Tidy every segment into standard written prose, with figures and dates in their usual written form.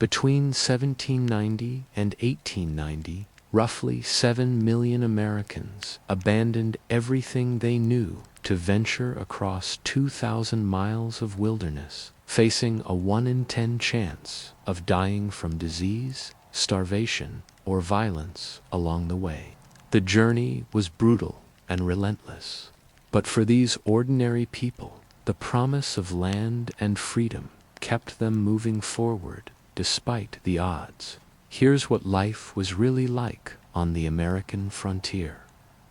Between 1790 and 1890, roughly 7 million Americans abandoned everything they knew to venture across 2,000 miles of wilderness, facing a 1 in 10 chance of dying from disease, starvation, or violence along the way. The journey was brutal and relentless, but for these ordinary people, the promise of land and freedom kept them moving forward despite the odds. Here's what life was really like on the American frontier.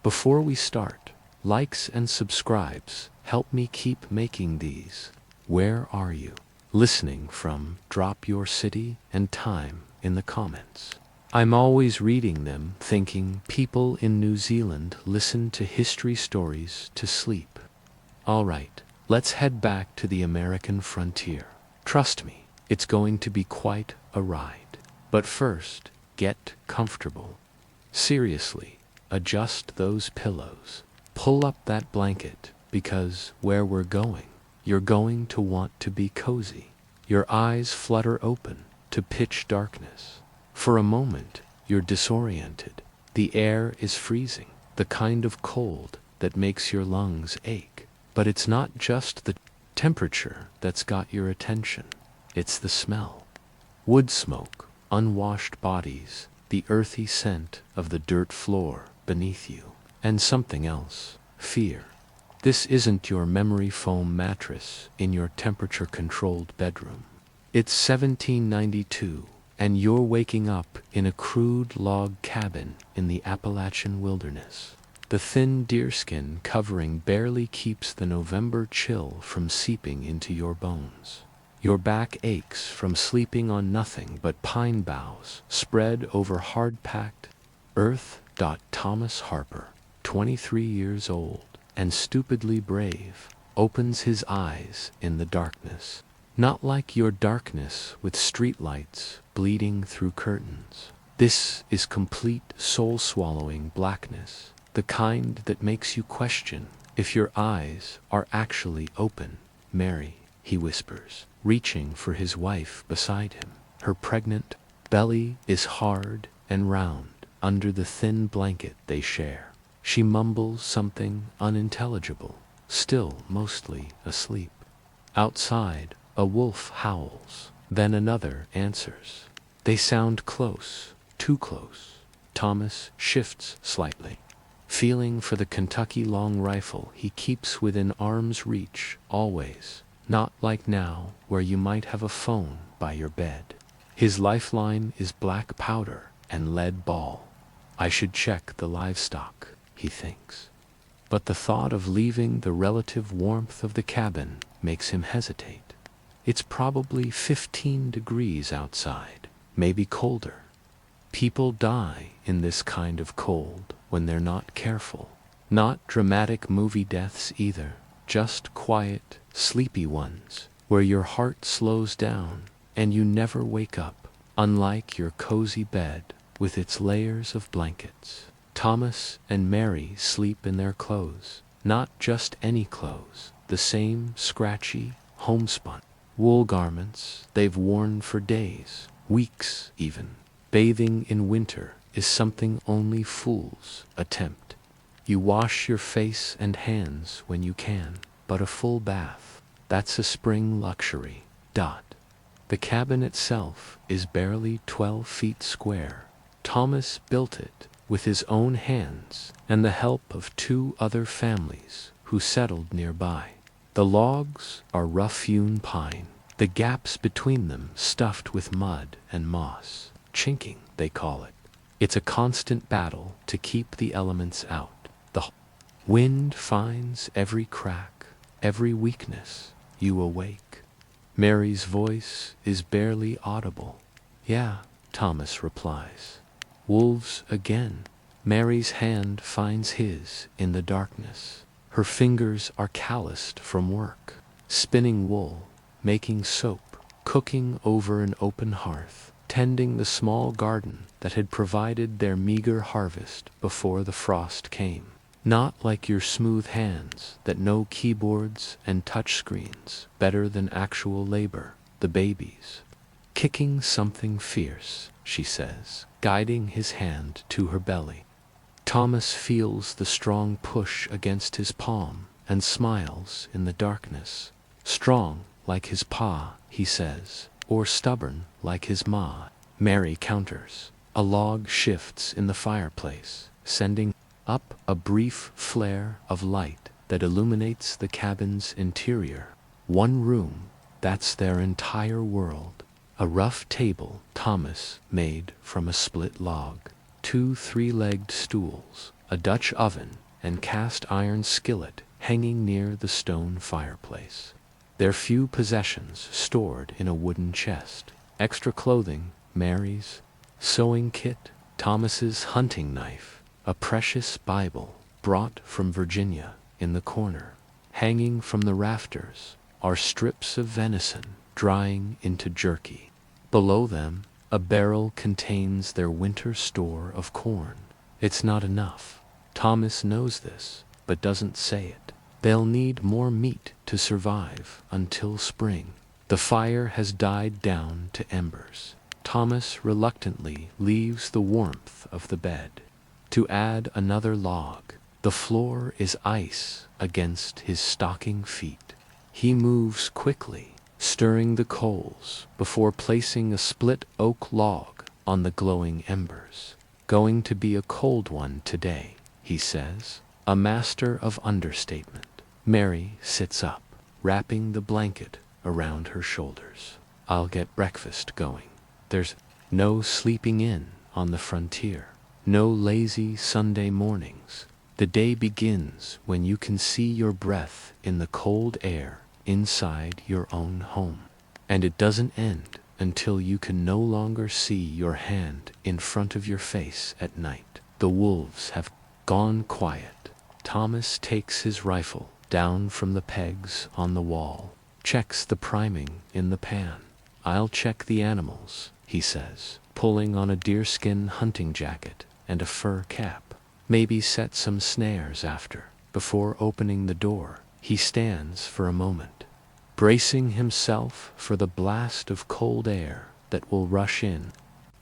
Before we start, likes and subscribes help me keep making these. Where are you listening from? Drop your city and time in the comments. I'm always reading them, thinking people in New Zealand listen to history stories to sleep. Alright, let's head back to the American frontier. Trust me, it's going to be quite a ride. But first, get comfortable. Seriously, adjust those pillows. Pull up that blanket, because where we're going, you're going to want to be cozy. Your eyes flutter open to pitch darkness. For a moment, you're disoriented. The air is freezing, the kind of cold that makes your lungs ache. But it's not just the temperature that's got your attention. It's the smell. Wood smoke, unwashed bodies, the earthy scent of the dirt floor beneath you, and something else, fear. This isn't your memory foam mattress in your temperature-controlled bedroom. It's 1792, and you're waking up in a crude log cabin in the Appalachian wilderness. The thin deerskin covering barely keeps the November chill from seeping into your bones. Your back aches from sleeping on nothing but pine boughs spread over hard-packed earth. Thomas Harper, 23 years old and stupidly brave, opens his eyes in the darkness. Not like your darkness with streetlights bleeding through curtains. This is complete soul-swallowing blackness, the kind that makes you question if your eyes are actually open. Mary, he whispers, reaching for his wife beside him. Her pregnant belly is hard and round under the thin blanket they share. She mumbles something unintelligible, still mostly asleep. Outside, a wolf howls, then another answers. They sound close, too close. Thomas shifts slightly, feeling for the Kentucky long rifle he keeps within arm's reach always. Not like now, where you might have a phone by your bed. His lifeline is black powder and lead ball. I should check the livestock, he thinks. But the thought of leaving the relative warmth of the cabin makes him hesitate. It's probably 15 degrees outside, maybe colder. People die in this kind of cold when they're not careful. Not dramatic movie deaths either, just quiet, sleepy ones, where your heart slows down and you never wake up, unlike your cozy bed with its layers of blankets. Thomas and Mary sleep in their clothes, not just any clothes, the same scratchy, homespun wool garments they've worn for days, weeks even. Bathing in winter is something only fools attempt. You wash your face and hands when you can, but a full bath, that's a spring luxury. The cabin itself is barely 12 feet square. Thomas built it with his own hands and the help of 2 other families who settled nearby. The logs are rough-hewn pine, the gaps between them stuffed with mud and moss. Chinking, they call it. It's a constant battle to keep the elements out. The wind finds every crack, every weakness. You awake. Mary's voice is barely audible. Yeah, Thomas replies. Wolves again. Mary's hand finds his in the darkness. Her fingers are calloused from work, spinning wool, making soap, cooking over an open hearth, tending the small garden that had provided their meager harvest before the frost came. Not like your smooth hands that know keyboards and touchscreens better than actual labor, the babies. kicking something fierce, she says, guiding his hand to her belly. Thomas feels the strong push against his palm and smiles in the darkness. Strong like his pa, he says, or stubborn like his ma. Mary counters. A log shifts in the fireplace, sending up a brief flare of light that illuminates the cabin's interior. One room, that's their entire world. A rough table Thomas made from a split log. 2 three-legged stools, a Dutch oven, and cast iron skillet hanging near the stone fireplace. Their few possessions stored in a wooden chest. Extra clothing, Mary's sewing kit, Thomas's hunting knife, a precious Bible brought from Virginia in the corner. Hanging from the rafters are strips of venison drying into jerky. Below them, a barrel contains their winter store of corn. It's not enough. Thomas knows this, but doesn't say it. They'll need more meat to survive until spring. The fire has died down to embers. Thomas reluctantly leaves the warmth of the bed to add another log. The floor is ice against his stocking feet. He moves quickly, stirring the coals before placing a split oak log on the glowing embers. Going to be a cold one today, he says, a master of understatement. Mary sits up, wrapping the blanket around her shoulders. I'll get breakfast going. There's no sleeping in on the frontier, no lazy Sunday mornings. The day begins when you can see your breath in the cold air inside your own home. And it doesn't end until you can no longer see your hand in front of your face at night. The wolves have gone quiet. Thomas takes his rifle down from the pegs on the wall, checks the priming in the pan. I'll check the animals, he says, pulling on a deerskin hunting jacket and a fur cap. Maybe set some snares after. Before opening the door, he stands for a moment, bracing himself for the blast of cold air that will rush in.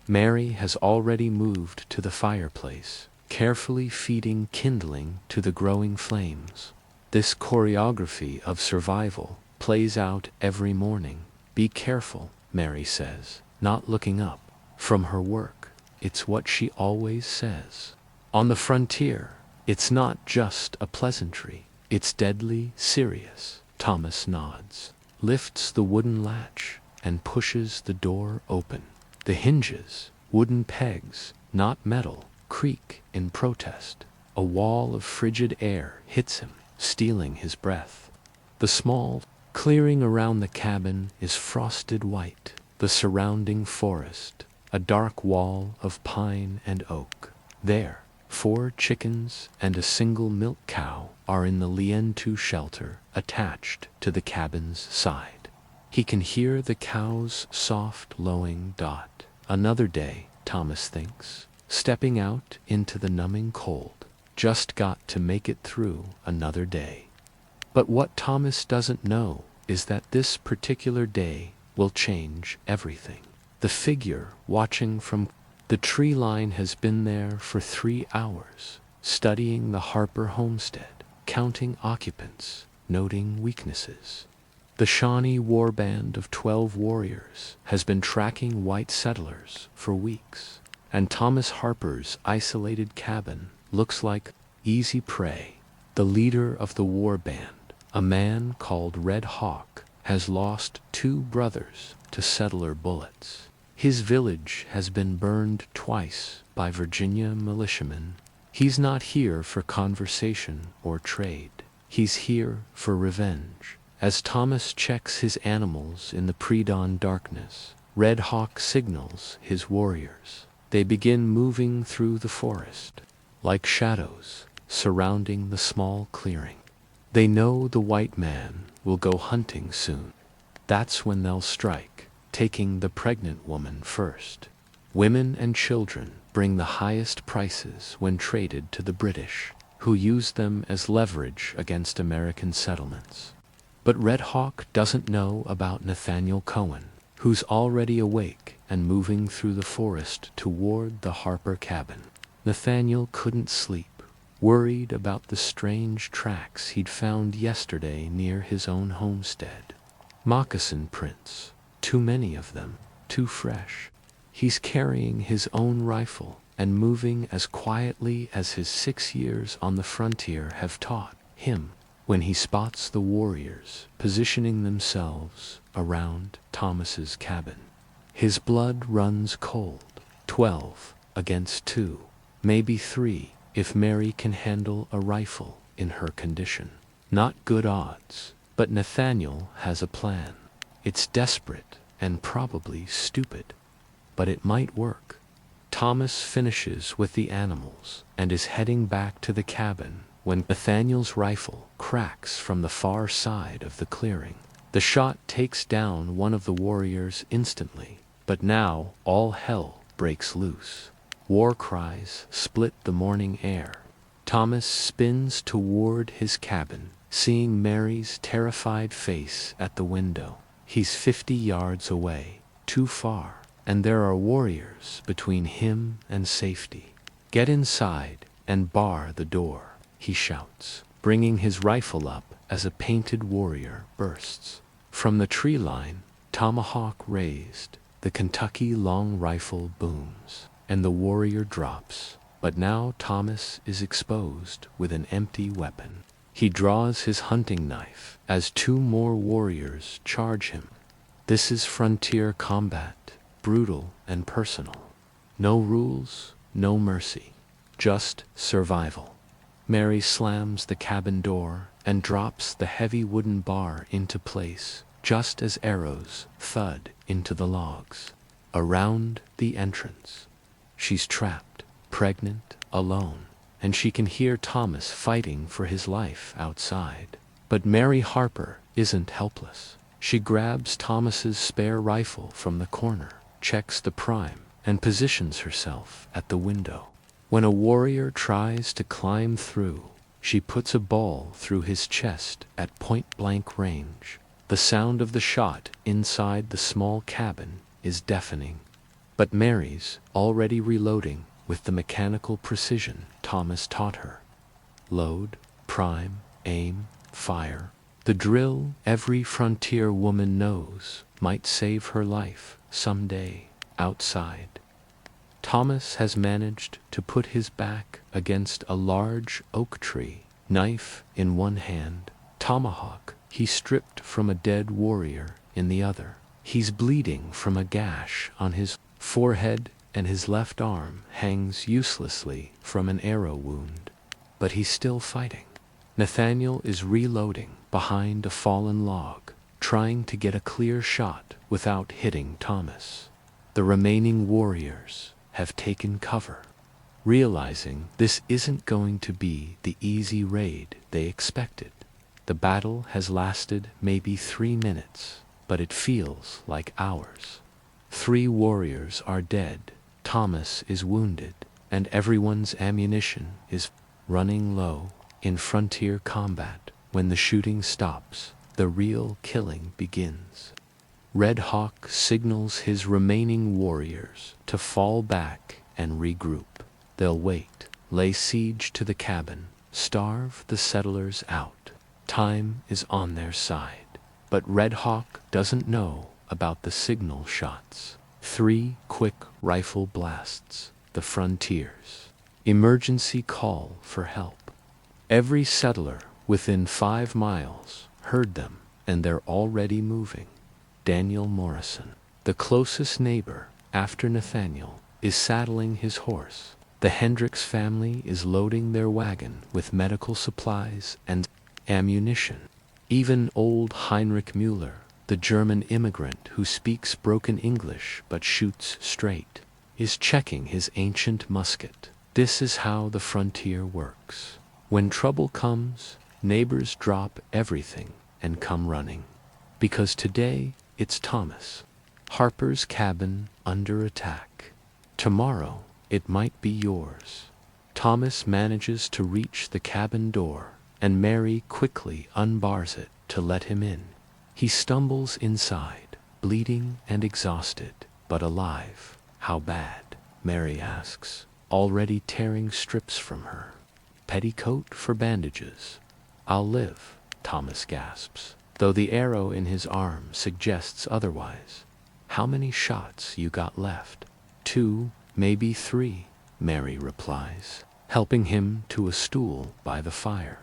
Mary has already moved to the fireplace, carefully feeding kindling to the growing flames. This choreography of survival plays out every morning. Be careful, Mary says, not looking up from her work. It's what she always says. On the frontier, it's not just a pleasantry. It's deadly serious. Thomas nods, lifts the wooden latch, and pushes the door open. The hinges, wooden pegs, not metal, creak in protest. A wall of frigid air hits him, stealing his breath. The small clearing around the cabin is frosted white. The surrounding forest, a dark wall of pine and oak. There, 4 chickens and a single milk cow are in the lean-to shelter attached to the cabin's side. He can hear the cow's soft lowing dot. Another day, Thomas thinks, stepping out into the numbing cold. Just got to make it through another day. But what Thomas doesn't know is that this particular day will change everything. The figure watching from the tree line has been there for 3 hours, studying the Harper homestead, counting occupants, noting weaknesses. The Shawnee warband of 12 warriors has been tracking white settlers for weeks, and Thomas Harper's isolated cabin looks like easy prey. The leader of the warband, a man called Red Hawk, has lost 2 brothers to settler bullets. His village has been burned twice by Virginia militiamen. He's not here for conversation or trade. He's here for revenge. As Thomas checks his animals in the pre-dawn darkness, Red Hawk signals his warriors. They begin moving through the forest, like shadows surrounding the small clearing. They know the white man will go hunting soon. That's when they'll strike, taking the pregnant woman first. Women and children bring the highest prices when traded to the British, who use them as leverage against American settlements. But Red Hawk doesn't know about Nathaniel Cohen, who's already awake and moving through the forest toward the Harper cabin. Nathaniel couldn't sleep, worried about the strange tracks he'd found yesterday near his own homestead. Moccasin prints, too many of them, too fresh. He's carrying his own rifle and moving as quietly as his 6 years on the frontier have taught him. When he spots the warriors positioning themselves around Thomas's cabin, his blood runs cold. 12 against 2, maybe 3, if Mary can handle a rifle in her condition. Not good odds, but Nathaniel has a plan. It's desperate and probably stupid, but it might work. Thomas finishes with the animals and is heading back to the cabin when Nathaniel's rifle cracks from the far side of the clearing. The shot takes down one of the warriors instantly, but now all hell breaks loose. War cries split the morning air. Thomas spins toward his cabin, seeing Mary's terrified face at the window. He's 50 yards away, too far, and there are warriors between him and safety. "Get inside and bar the door," he shouts, bringing his rifle up as a painted warrior bursts. From the tree line, tomahawk raised, the Kentucky long rifle booms, and the warrior drops. But now Thomas is exposed with an empty weapon. He draws his hunting knife as 2 more warriors charge him. This is frontier combat, brutal and personal. No rules, no mercy, just survival. Mary slams the cabin door and drops the heavy wooden bar into place, just as arrows thud into the logs. Around the entrance, she's trapped, pregnant, alone, and she can hear Thomas fighting for his life outside. But Mary Harper isn't helpless. She grabs Thomas's spare rifle from the corner, checks the prime, and positions herself at the window. When a warrior tries to climb through, she puts a ball through his chest at point-blank range. The sound of the shot inside the small cabin is deafening. But Mary's already reloading with the mechanical precision Thomas taught her. Load, prime, aim, fire. The drill every frontier woman knows might save her life someday outside. Thomas has managed to put his back against a large oak tree, knife in one hand, tomahawk he stripped from a dead warrior in the other. He's bleeding from a gash on his forehead, and his left arm hangs uselessly from an arrow wound. But he's still fighting. Nathaniel is reloading behind a fallen log, trying to get a clear shot without hitting Thomas. The remaining warriors have taken cover, realizing this isn't going to be the easy raid they expected. The battle has lasted maybe 3 minutes, but it feels like hours. 3 warriors are dead, Thomas is wounded, and everyone's ammunition is running low. In frontier combat, when the shooting stops, the real killing begins. Red Hawk signals his remaining warriors to fall back and regroup. They'll wait, lay siege to the cabin, starve the settlers out. Time is on their side. But Red Hawk doesn't know about the signal shots. 3 quick rifle blasts, the frontiers. Emergency call for help. Every settler within 5 miles heard them, and they're already moving. Daniel Morrison, the closest neighbor after Nathaniel, is saddling his horse. The Hendricks family is loading their wagon with medical supplies and ammunition. Even old Heinrich Müller, the German immigrant who speaks broken English but shoots straight, is checking his ancient musket. This is how the frontier works. When trouble comes, neighbors drop everything and come running. Because today, it's Thomas Harper's cabin under attack. Tomorrow, it might be yours. Thomas manages to reach the cabin door, and Mary quickly unbars it to let him in. He stumbles inside, bleeding and exhausted, but alive. How bad? Mary asks, already tearing strips from her petticoat for bandages. I'll live, Thomas gasps, though the arrow in his arm suggests otherwise. How many shots you got left? 2, maybe 3, Mary replies, helping him to a stool by the fire.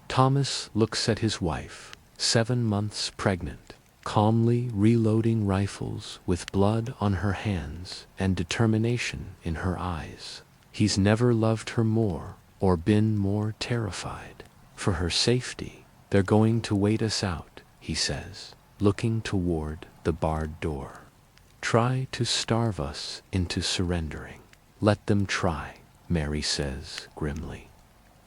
Thomas looks at his wife, 7 months pregnant, calmly reloading rifles with blood on her hands and determination in her eyes. He's never loved her more or been more terrified. For her safety, they're going to wait us out, he says, looking toward the barred door. Try to starve us into surrendering. Let them try, Mary says grimly.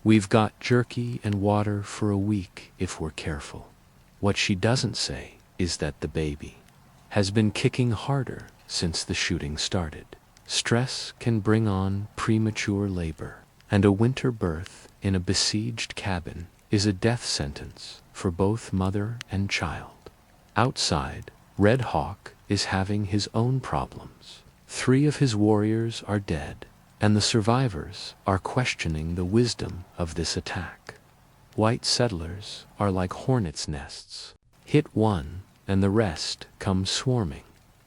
We've got jerky and water for a week if we're careful. What she doesn't say is that the baby has been kicking harder since the shooting started. Stress can bring on premature labor, and a winter birth in a besieged cabin is a death sentence for both mother and child. Outside, Red Hawk is having his own problems. 3 of his warriors are dead, and the survivors are questioning the wisdom of this attack. White settlers are like hornets' nests. Hit one, and the rest come swarming.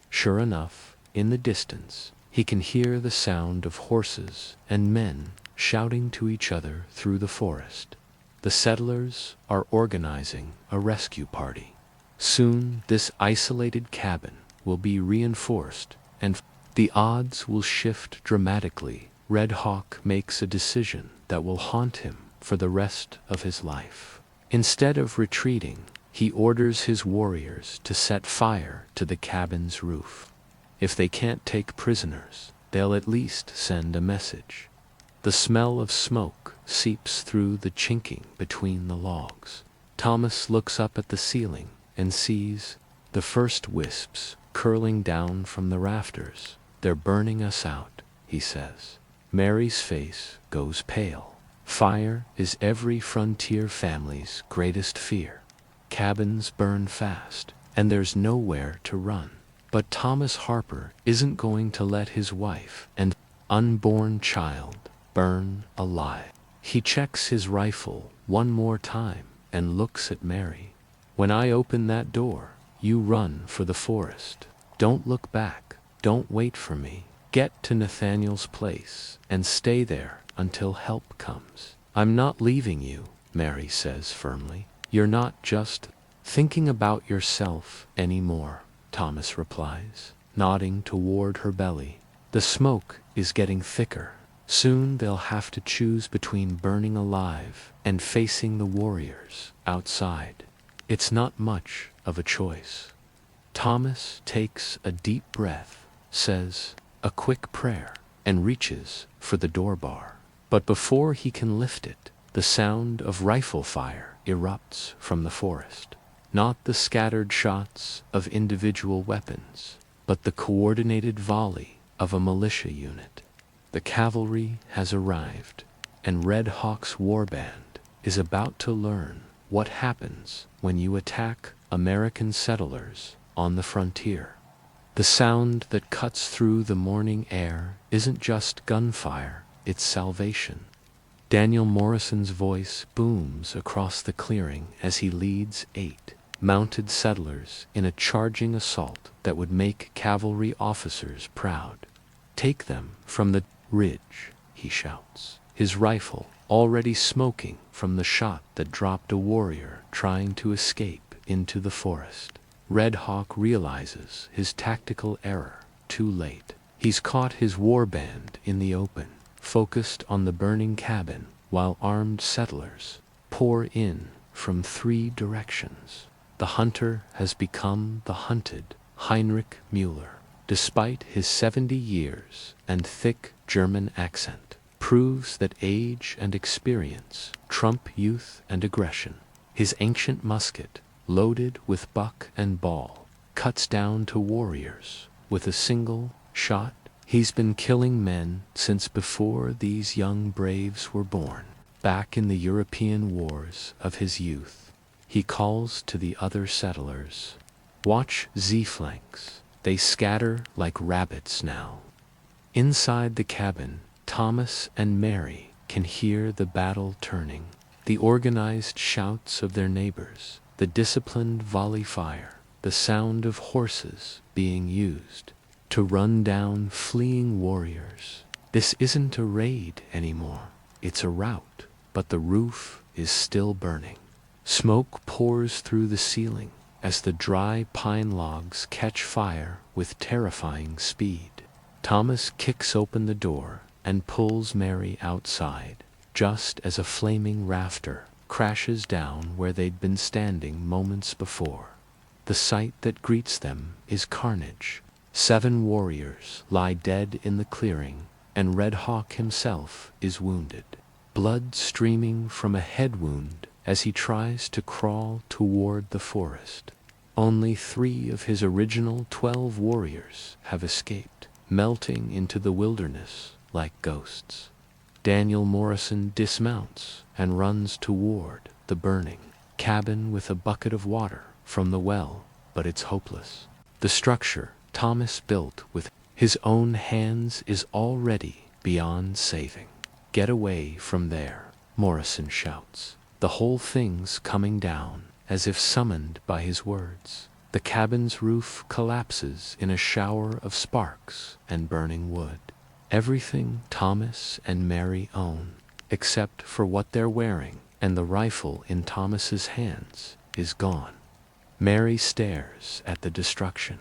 Sure enough, in the distance, he can hear the sound of horses and men shouting to each other through the forest. The settlers are organizing a rescue party. Soon this isolated cabin will be reinforced, and the odds will shift dramatically. Red Hawk makes a decision that will haunt him for the rest of his life. Instead of retreating, he orders his warriors to set fire to the cabin's roof. If they can't take prisoners, they'll at least send a message. The smell of smoke seeps through the chinking between the logs. Thomas looks up at the ceiling and sees the first wisps curling down from the rafters. They're burning us out, he says. Mary's face goes pale. Fire is every frontier family's greatest fear. Cabins burn fast, and there's nowhere to run. But Thomas Harper isn't going to let his wife and unborn child burn alive. He checks his rifle one more time and looks at Mary. When I open that door, you run for the forest. Don't look back. Don't wait for me. Get to Nathaniel's place and stay there until help comes. I'm not leaving you, Mary says firmly. You're not just thinking about yourself anymore, Thomas replies, nodding toward her belly. The smoke is getting thicker. Soon they'll have to choose between burning alive and facing the warriors outside. It's not much of a choice. Thomas takes a deep breath, says a quick prayer, and reaches for the door bar. But before he can lift it, the sound of rifle fire erupts from the forest. Not the scattered shots of individual weapons, but the coordinated volley of a militia unit. The cavalry has arrived, and Red Hawk's warband is about to learn what happens when you attack American settlers on the frontier. The sound that cuts through the morning air isn't just gunfire, it's salvation. Daniel Morrison's voice booms across the clearing as he leads 8 mounted settlers in a charging assault that would make cavalry officers proud. Take them from the ridge, he shouts, his rifle already smoking from the shot that dropped a warrior trying to escape into the forest. Red Hawk realizes his tactical error too late. He's caught his warband in the open, focused on the burning cabin, while armed settlers pour in from 3 directions. The hunter has become the hunted. Heinrich Müller, despite his 70 years and thick German accent, proves that age and experience trump youth and aggression. His ancient musket, loaded with buck and ball, cuts down to warriors with a single shot. He's been killing men since before these young braves were born. Back in the European wars of his youth, he calls to the other settlers. Watch Z-flanks. They scatter like rabbits now. Inside the cabin, Thomas and Mary can hear the battle turning, the organized shouts of their neighbors, the disciplined volley fire, the sound of horses being used to run down fleeing warriors. This isn't a raid anymore. It's a rout, but the roof is still burning. Smoke pours through the ceiling as the dry pine logs catch fire with terrifying speed. Thomas kicks open the door and pulls Mary outside, just as a flaming rafter crashes down where they'd been standing moments before. The sight that greets them is carnage. 7 warriors lie dead in the clearing, and Red Hawk himself is wounded. Blood streaming from a head wound as he tries to crawl toward the forest. Only 3 of his original 12 warriors have escaped, melting into the wilderness like ghosts. Daniel Morrison dismounts and runs toward the burning cabin with a bucket of water from the well, but it's hopeless. The structure Thomas built with his own hands is already beyond saving. Get away from there, Morrison shouts. The whole thing's coming down, as if summoned by his words. The cabin's roof collapses in a shower of sparks and burning wood. Everything Thomas and Mary own, except for what they're wearing and the rifle in Thomas's hands, is gone. Mary stares at the destruction,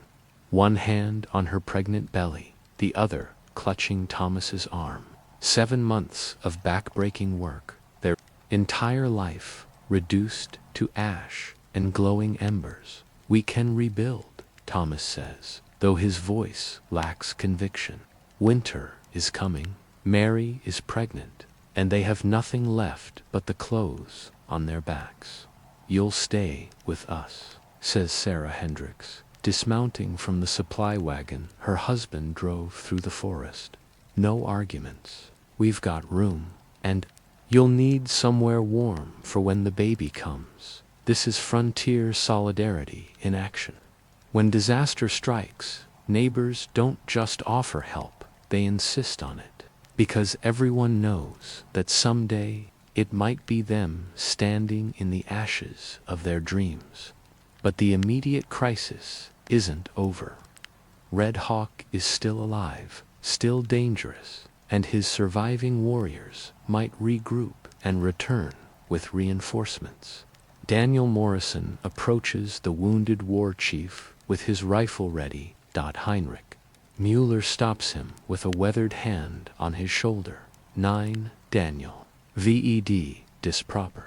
one hand on her pregnant belly, the other clutching Thomas's arm. 7 months of back-breaking work, their entire life reduced to ash and glowing embers. We can rebuild, Thomas says, though his voice lacks conviction. Winter is coming, Mary is pregnant, and they have nothing left but the clothes on their backs. You'll stay with us, says Sarah Hendricks, dismounting from the supply wagon her husband drove through the forest. No arguments. We've got room, and you'll need somewhere warm for when the baby comes. This is frontier solidarity in action. When disaster strikes, neighbors don't just offer help, they insist on it, because everyone knows that someday it might be them standing in the ashes of their dreams. But the immediate crisis isn't over. Red Hawk is still alive, still dangerous, and his surviving warriors might regroup and return with reinforcements. Daniel Morrison approaches the wounded war chief with his rifle ready. Heinrich Mueller stops him with a weathered hand on his shoulder. 9, Daniel. VED, disproper.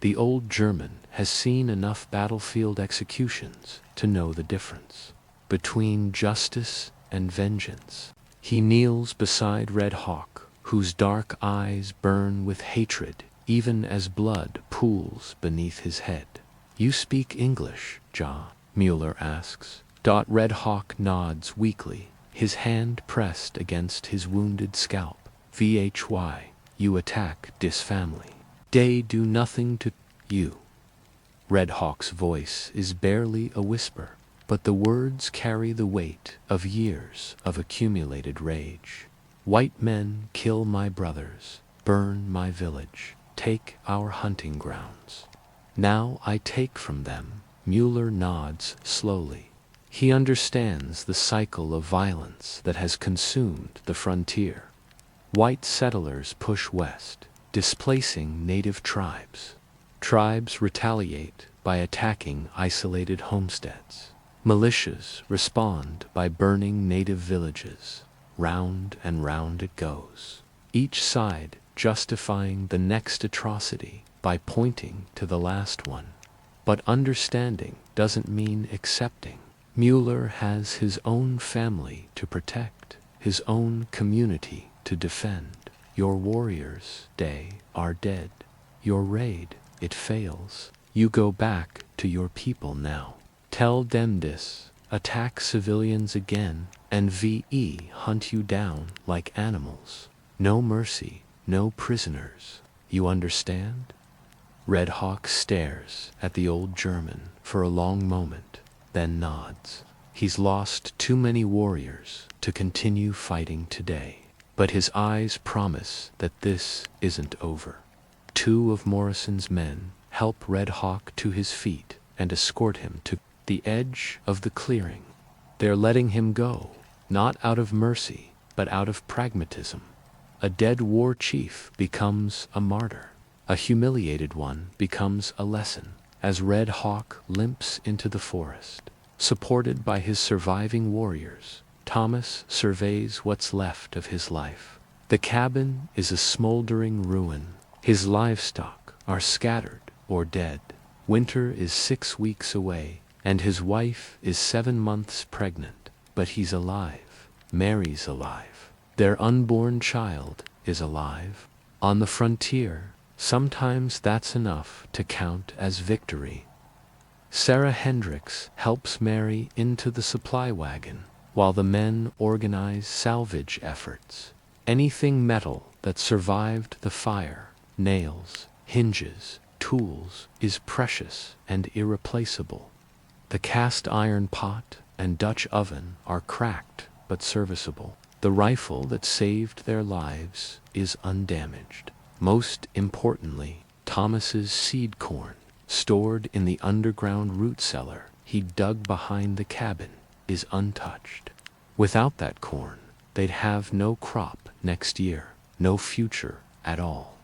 The old German has seen enough battlefield executions to know the difference between justice and vengeance. He kneels beside Red Hawk, whose dark eyes burn with hatred even as blood pools beneath his head. You speak English, Ja? Mueller asks. Red Hawk nods weakly, his hand pressed against his wounded scalp. Vhy, you attack dis family. They do nothing to you. Red Hawk's voice is barely a whisper, but the words carry the weight of years of accumulated rage. White men kill my brothers, burn my village, take our hunting grounds. Now I take from them. Mueller nods slowly. He understands the cycle of violence that has consumed the frontier. White settlers push west, displacing native tribes. Tribes retaliate by attacking isolated homesteads. Militias respond by burning native villages. Round and round it goes, each side justifying the next atrocity by pointing to the last one. But understanding doesn't mean accepting. Mueller has his own family to protect, his own community to defend. Your warriors, they are dead. Your raid, it fails. You go back to your people now. Tell them this. Attack civilians again, and VE hunt you down like animals. No mercy, no prisoners. You understand? Red Hawk stares at the old German for a long moment. then nods. He's lost too many warriors to continue fighting today, but his eyes promise that this isn't over. Two of Morrison's men help Red Hawk to his feet and escort him to the edge of the clearing. They're letting him go, not out of mercy, but out of pragmatism. A dead war chief becomes a martyr. A humiliated one becomes a lesson. As Red Hawk limps into the forest, supported by his surviving warriors, Thomas surveys what's left of his life. The cabin is a smoldering ruin. His livestock are scattered or dead. Winter is 6 weeks away, and his wife is 7 months pregnant. But he's alive. Mary's alive. Their unborn child is alive. On the frontier, sometimes that's enough to count as victory. Sarah Hendricks helps Mary into the supply wagon, while the men organize salvage efforts. Anything metal that survived the fire, nails, hinges, tools, is precious and irreplaceable. The cast iron pot and Dutch oven are cracked but serviceable. The rifle that saved their lives is undamaged. Most importantly, Thomas's seed corn, stored in the underground root cellar he dug behind the cabin, is untouched. Without that corn, they'd have no crop next year, no future at all.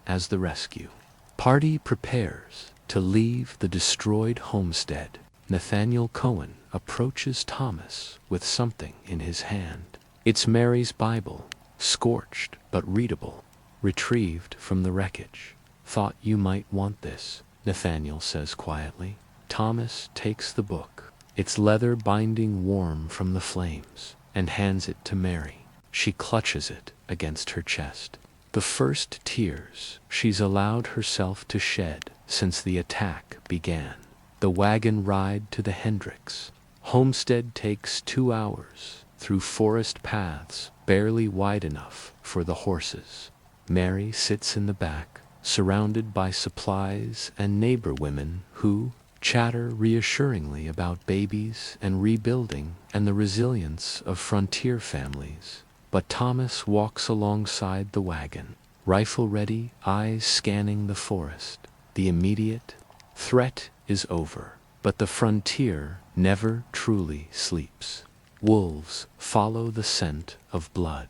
As the rescue party prepares to leave the destroyed homestead, Nathaniel Cohen approaches Thomas with something in his hand. It's Mary's Bible, scorched but readable, retrieved from the wreckage. "Thought you might want this," Nathaniel says quietly. Thomas takes the book, its leather binding warm from the flames, and hands it to Mary. She clutches it against her chest. The first tears she's allowed herself to shed since the attack began. The wagon ride to the Hendricks homestead takes 2 hours through forest paths barely wide enough for the horses. Mary sits in the back, surrounded by supplies and neighbor women who chatter reassuringly about babies and rebuilding and the resilience of frontier families. But Thomas walks alongside the wagon, rifle ready, eyes scanning the forest. The immediate threat is over, but the frontier never truly sleeps. Wolves follow the scent of blood.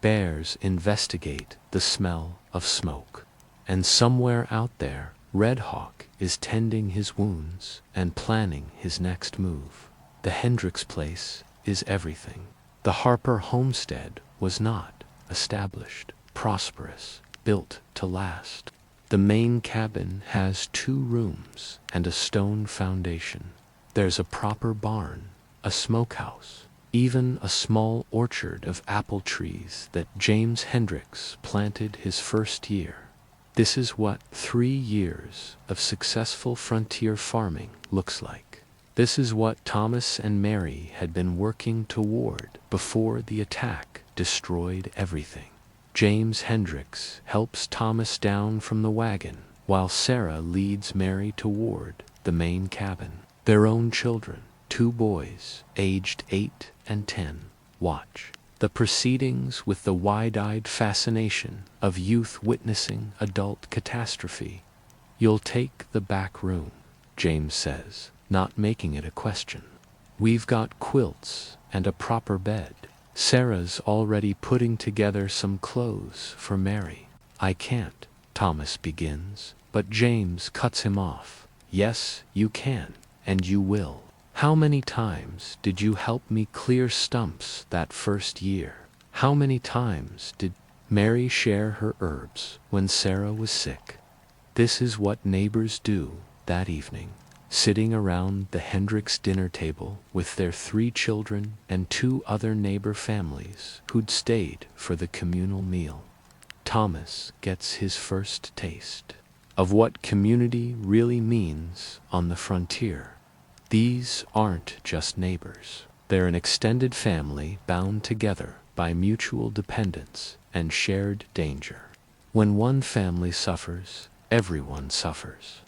Bears investigate the smell of smoke. And somewhere out there, Red Hawk is tending his wounds and planning his next move. The Hendricks place is everything. The Harper homestead was not established, prosperous, built to last. The main cabin has 2 rooms and a stone foundation. There's a proper barn, a smokehouse, even a small orchard of apple trees that James Hendricks planted his first year. This is what 3 years of successful frontier farming looks like. This is what Thomas and Mary had been working toward before the attack destroyed everything. James Hendricks helps Thomas down from the wagon, while Sarah leads Mary toward the main cabin. Their own children, 2 boys, aged 8 and 10, watch the proceedings with the wide-eyed fascination of youth witnessing adult catastrophe. "You'll take the back room," James says, not making it a question. "We've got quilts and a proper bed." Sarah's already putting together some clothes for Mary. "I can't," Thomas begins, but James cuts him off. "Yes, you can, and you will. How many times did you help me clear stumps that first year? How many times did Mary share her herbs when Sarah was sick?" This is what neighbors do that evening, sitting around the Hendricks dinner table with their 3 children and 2 other neighbor families who'd stayed for the communal meal. Thomas gets his first taste of what community really means on the frontier. These aren't just neighbors. They're an extended family bound together by mutual dependence and shared danger. When one family suffers, everyone suffers.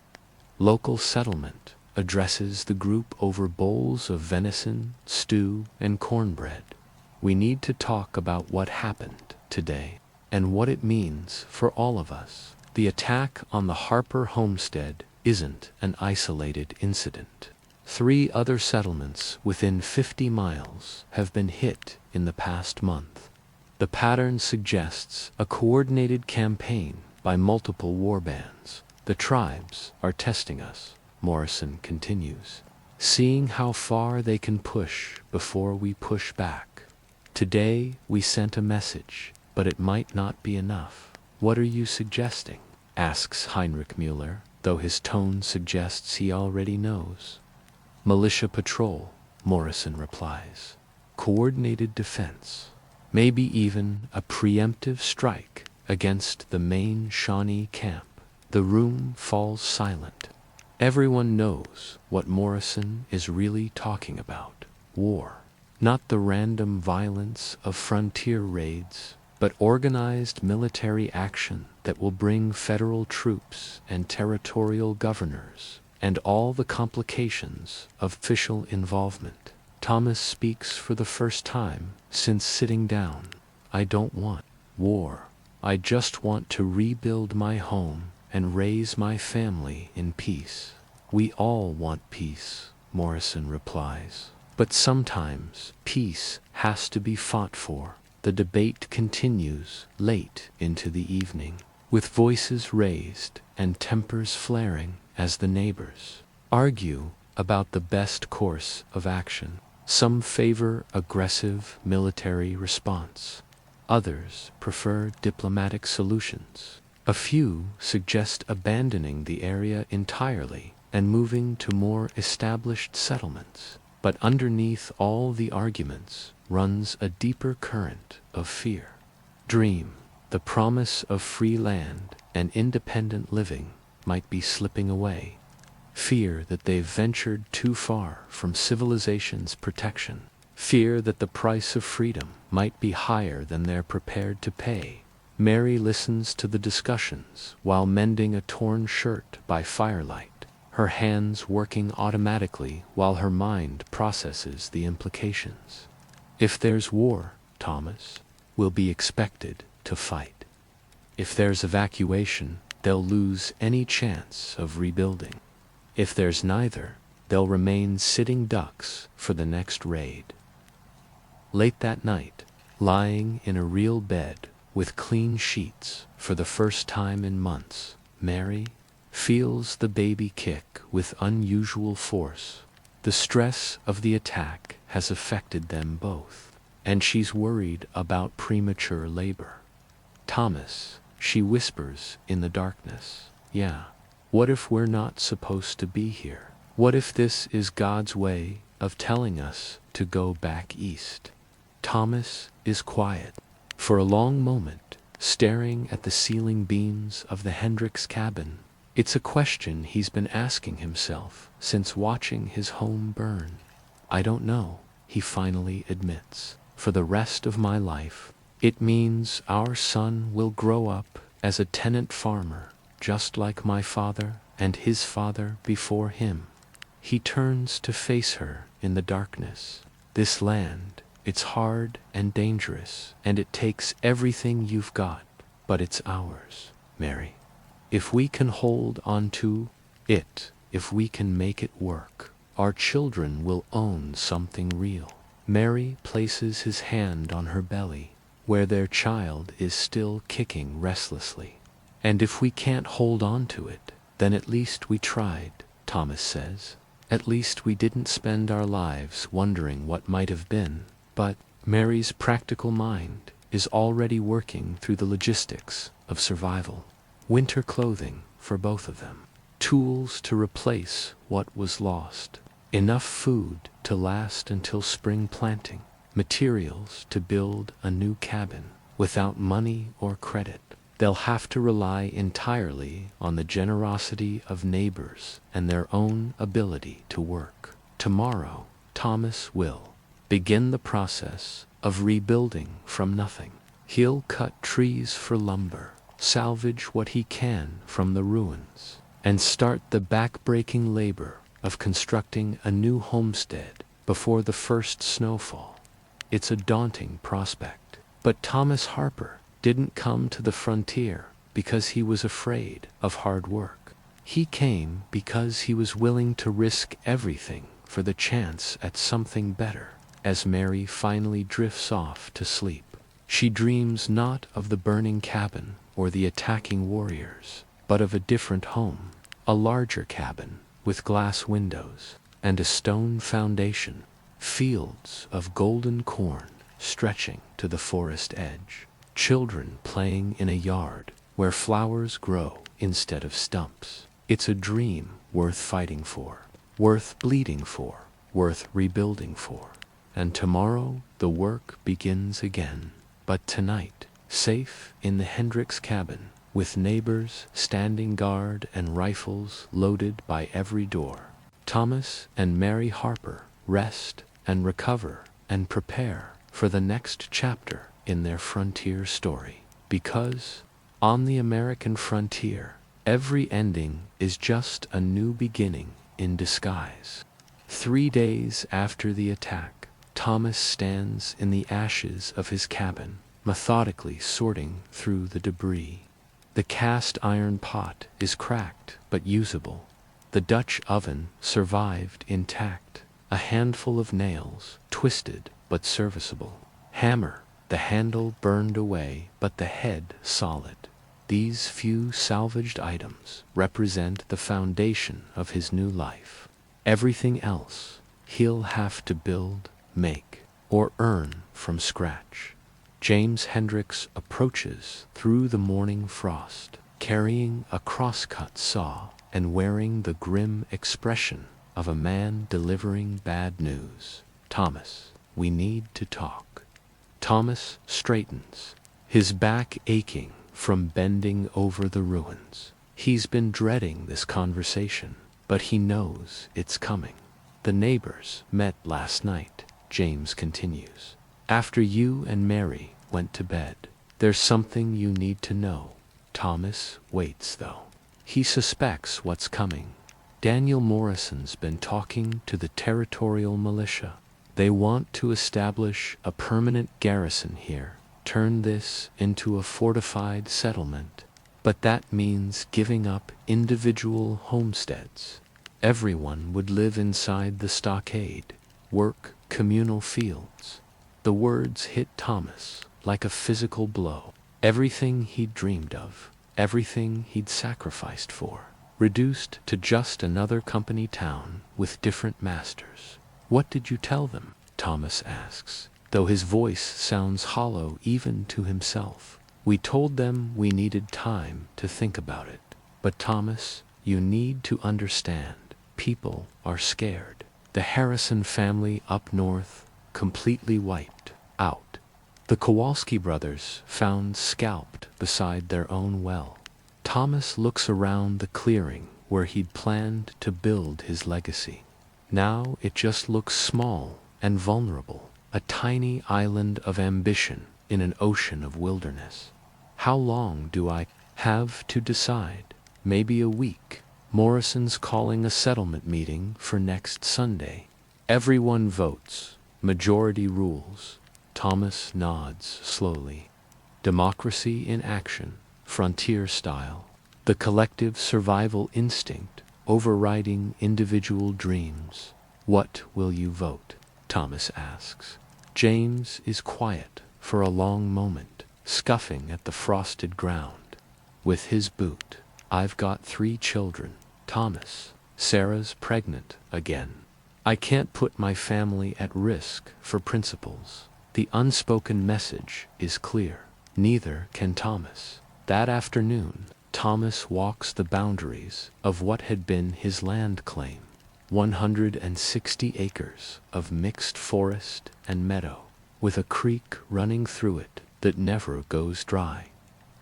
Local settlement addresses the group over bowls of venison, stew, and cornbread. We need to talk about what happened today and what it means for all of us. The attack on the Harper homestead isn't an isolated incident. 3 other settlements within 50 miles have been hit in the past month. The pattern suggests a coordinated campaign by multiple warbands. The tribes are testing us, Morrison continues, seeing how far they can push before we push back. Today we sent a message, but it might not be enough. What are you suggesting? Asks Heinrich Müller, though his tone suggests he already knows. Militia patrol, Morrison replies. Coordinated defense. Maybe even a preemptive strike against the main Shawnee camp. The room falls silent. Everyone knows what Morrison is really talking about. War. Not the random violence of frontier raids, but organized military action that will bring federal troops and territorial governors and all the complications of official involvement. Thomas speaks for the first time since sitting down. I don't want war. I just want to rebuild my home and raise my family in peace. We all want peace, Morrison replies. But sometimes peace has to be fought for. The debate continues late into the evening, with voices raised and tempers flaring as the neighbors argue about the best course of action. Some favor aggressive military response. Others prefer diplomatic solutions. A few suggest abandoning the area entirely and moving to more established settlements. But underneath all the arguments runs a deeper current of fear. Dream, the promise of free land and independent living, might be slipping away. Fear that they've ventured too far from civilization's protection. Fear that the price of freedom might be higher than they're prepared to pay. Mary listens to the discussions while mending a torn shirt by firelight, her hands working automatically while her mind processes the implications. If there's war, Thomas, we'll be expected to fight. If there's evacuation, they'll lose any chance of rebuilding. If there's neither, they'll remain sitting ducks for the next raid. Late that night, lying in a real bed with clean sheets for the first time in months, Mary feels the baby kick with unusual force. The stress of the attack has affected them both, and she's worried about premature labor. Thomas, she whispers in the darkness, yeah, what if we're not supposed to be here? What if this is God's way of telling us to go back east? Thomas is quiet for a long moment, staring at the ceiling beams of the Hendricks cabin. It's a question he's been asking himself since watching his home burn. I don't know, he finally admits. For the rest of my life, it means our son will grow up as a tenant farmer, just like my father and his father before him. He turns to face her in the darkness. This land, it's hard and dangerous, and it takes everything you've got, but it's ours, Mary. If we can hold on to it, if we can make it work, our children will own something real. Mary places his hand on her belly, where their child is still kicking restlessly. And if we can't hold on to it, then at least we tried, Thomas says. At least we didn't spend our lives wondering what might have been. But Mary's practical mind is already working through the logistics of survival. Winter clothing for both of them. Tools to replace what was lost. Enough food to last until spring planting. Materials to build a new cabin. Without money or credit, they'll have to rely entirely on the generosity of neighbors and their own ability to work. Tomorrow, Thomas will begin the process of rebuilding from nothing. He'll cut trees for lumber, salvage what he can from the ruins, and start the back-breaking labor of constructing a new homestead before the first snowfall. It's a daunting prospect. But Thomas Harper didn't come to the frontier because he was afraid of hard work. He came because he was willing to risk everything for the chance at something better. As Mary finally drifts off to sleep, she dreams not of the burning cabin or the attacking warriors, but of a different home, a larger cabin with glass windows and a stone foundation, fields of golden corn stretching to the forest edge, children playing in a yard where flowers grow instead of stumps. It's a dream worth fighting for, worth bleeding for, worth rebuilding for. And tomorrow the work begins again. But tonight, safe in the Hendricks cabin, with neighbors standing guard and rifles loaded by every door, Thomas and Mary Harper rest and recover and prepare for the next chapter in their frontier story. Because on the American frontier, every ending is just a new beginning in disguise. 3 days after the attack, Thomas stands in the ashes of his cabin, methodically sorting through the debris. The cast iron pot is cracked but usable. The Dutch oven survived intact. A handful of nails, twisted but serviceable. Hammer, the handle burned away but the head solid. These few salvaged items represent the foundation of his new life. Everything else he'll have to build, make, or earn from scratch. James Hendricks approaches through the morning frost, carrying a crosscut saw and wearing the grim expression of a man delivering bad news. Thomas, we need to talk. Thomas straightens, his back aching from bending over the ruins. He's been dreading this conversation, but he knows it's coming. The neighbors met last night, James continues. After you and Mary went to bed. There's something you need to know. Thomas waits, though. He suspects what's coming. Daniel Morrison's been talking to the territorial militia. They want to establish a permanent garrison here, turn this into a fortified settlement. But that means giving up individual homesteads. Everyone would live inside the stockade, work communal fields. The words hit Thomas like a physical blow. Everything he'd dreamed of, everything he'd sacrificed for, reduced to just another company town with different masters. What did you tell them? Thomas asks, though his voice sounds hollow even to himself. We told them we needed time to think about it. But Thomas, you need to understand, people are scared. The Harrison family up north, completely wiped out. The Kowalski brothers found scalped beside their own well. Thomas looks around the clearing where he'd planned to build his legacy. Now it just looks small and vulnerable, a tiny island of ambition in an ocean of wilderness. How long do I have to decide? Maybe a week. Morrison's calling a settlement meeting for next Sunday. Everyone votes. Majority rules. Thomas nods slowly. Democracy in action, frontier style. The collective survival instinct overriding individual dreams. What will you vote? Thomas asks. James is quiet for a long moment, scuffing at the frosted ground. With his boot, I've got 3 children. Thomas, Sarah's pregnant again. I can't put my family at risk for principles. The unspoken message is clear. Neither can Thomas. That afternoon, Thomas walks the boundaries of what had been his land claim. 160 acres of mixed forest and meadow, with a creek running through it that never goes dry.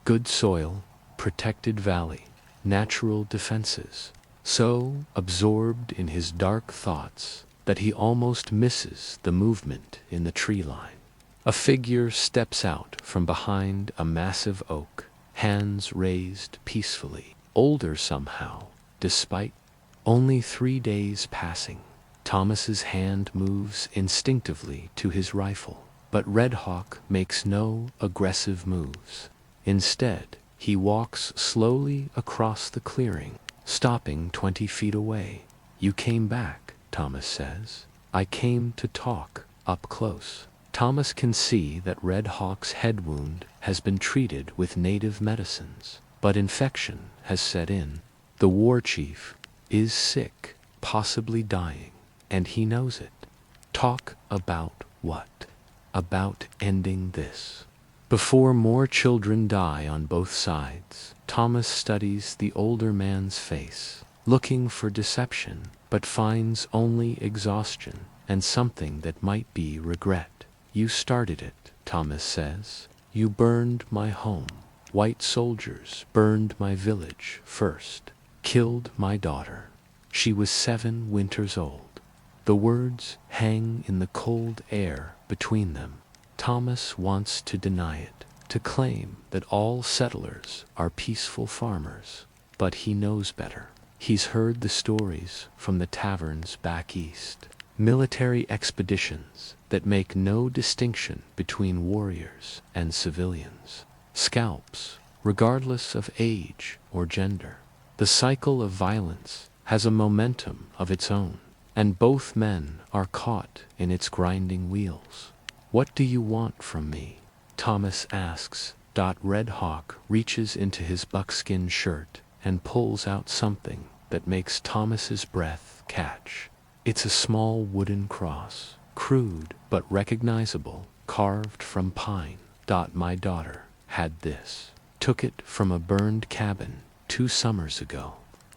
Good soil, protected valley, natural defenses. So absorbed in his dark thoughts that he almost misses the movement in the tree line. A figure steps out from behind a massive oak, hands raised peacefully, older somehow, despite Only 3 days passing. Thomas's hand moves instinctively to his rifle, but Red Hawk makes no aggressive moves. Instead, he walks slowly across the clearing, stopping 20 feet away. "You came back," Thomas says. "I came to talk up close." Thomas can see that Red Hawk's head wound has been treated with native medicines, but infection has set in. The war chief is sick, possibly dying, and he knows it. Talk about what? About ending this. Before more children die on both sides, Thomas studies the older man's face, looking for deception, but finds only exhaustion and something that might be regret. "You started it," Thomas says. "You burned my home. White soldiers burned my village first, killed my daughter. She was 7 winters old." The words hang in the cold air between them. Thomas wants to deny it, to claim that all settlers are peaceful farmers, but he knows better. He's heard the stories from the taverns back east. Military expeditions that make no distinction between warriors and civilians. Scalps, regardless of age or gender. The cycle of violence has a momentum of its own, and both men are caught in its grinding wheels. "What do you want from me?" Thomas asks. Red Hawk reaches into his buckskin shirt and pulls out something that makes Thomas's breath catch. It's a small wooden cross, crude but recognizable, carved from pine. "My daughter had this. Took it from a burned cabin 2 summers ago.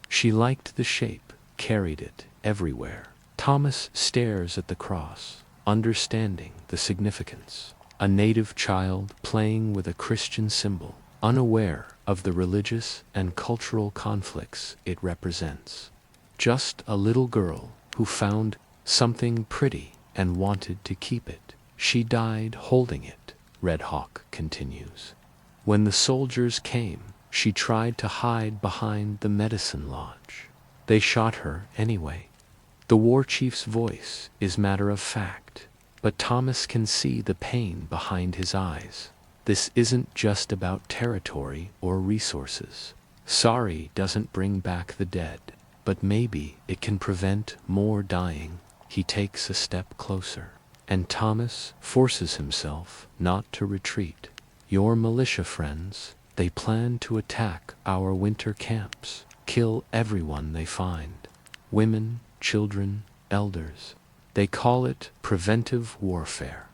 She liked the shape, carried it everywhere." Thomas stares at the cross, understanding the significance. A native child playing with a Christian symbol, unaware of the religious and cultural conflicts it represents. Just a little girl who found something pretty and wanted to keep it. "She died holding it," Red Hawk continues. "When the soldiers came, she tried to hide behind the medicine lodge. They shot her anyway." The war chief's voice is matter of fact, but Thomas can see the pain behind his eyes. This isn't just about territory or resources. Sorry doesn't bring back the dead, but maybe it can prevent more dying. He takes a step closer, and Thomas forces himself not to retreat. "Your militia friends, they plan to attack our winter camps, kill everyone they find. Women, children, elders. They call it preventive warfare."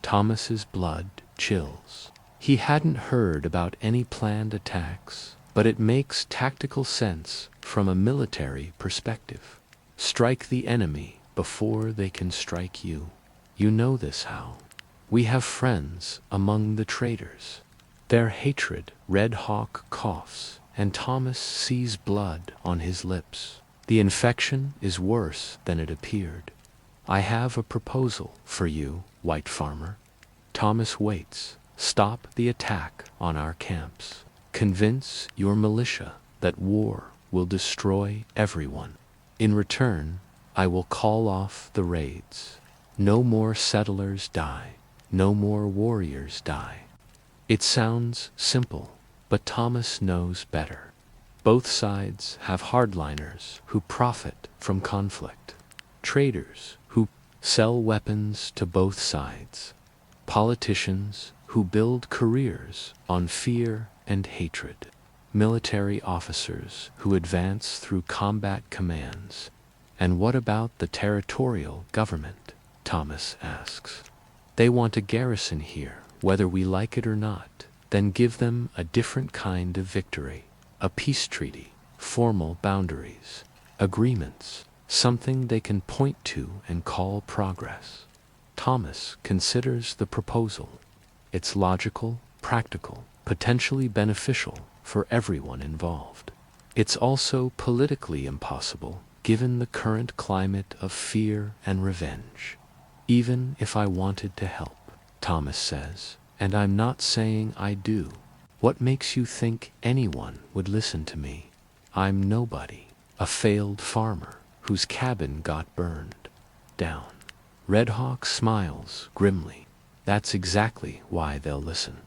Thomas's blood chills. He hadn't heard about any planned attacks, but it makes tactical sense from a military perspective. Strike the enemy before they can strike you. "You know this how? We have friends among the traitors. Their hatred." Red Hawk coughs, and Thomas sees blood on his lips. "The infection is worse than it appeared. I have a proposal for you, white farmer." Thomas waits. "Stop the attack on our camps. Convince your militia that war will destroy everyone. In return, I will call off the raids. No more settlers die. No more warriors die." It sounds simple, but Thomas knows better. Both sides have hardliners who profit from conflict, traders who sell weapons to both sides, politicians who build careers on fear and hatred, military officers who advance through combat commands. "And what about the territorial government?" Thomas asks. "They want a garrison here, whether we like it or not. Then give them a different kind of victory. A peace treaty, formal boundaries, agreements, something they can point to and call progress." Thomas considers the proposal. It's logical, practical, potentially beneficial for everyone involved. It's also politically impossible, given the current climate of fear and revenge. "Even if I wanted to help," Thomas says, "and I'm not saying I do. What makes you think anyone would listen to me? I'm nobody." a failed farmer whose cabin got burned down. Red Hawk smiles grimly. That's exactly why they'll listen.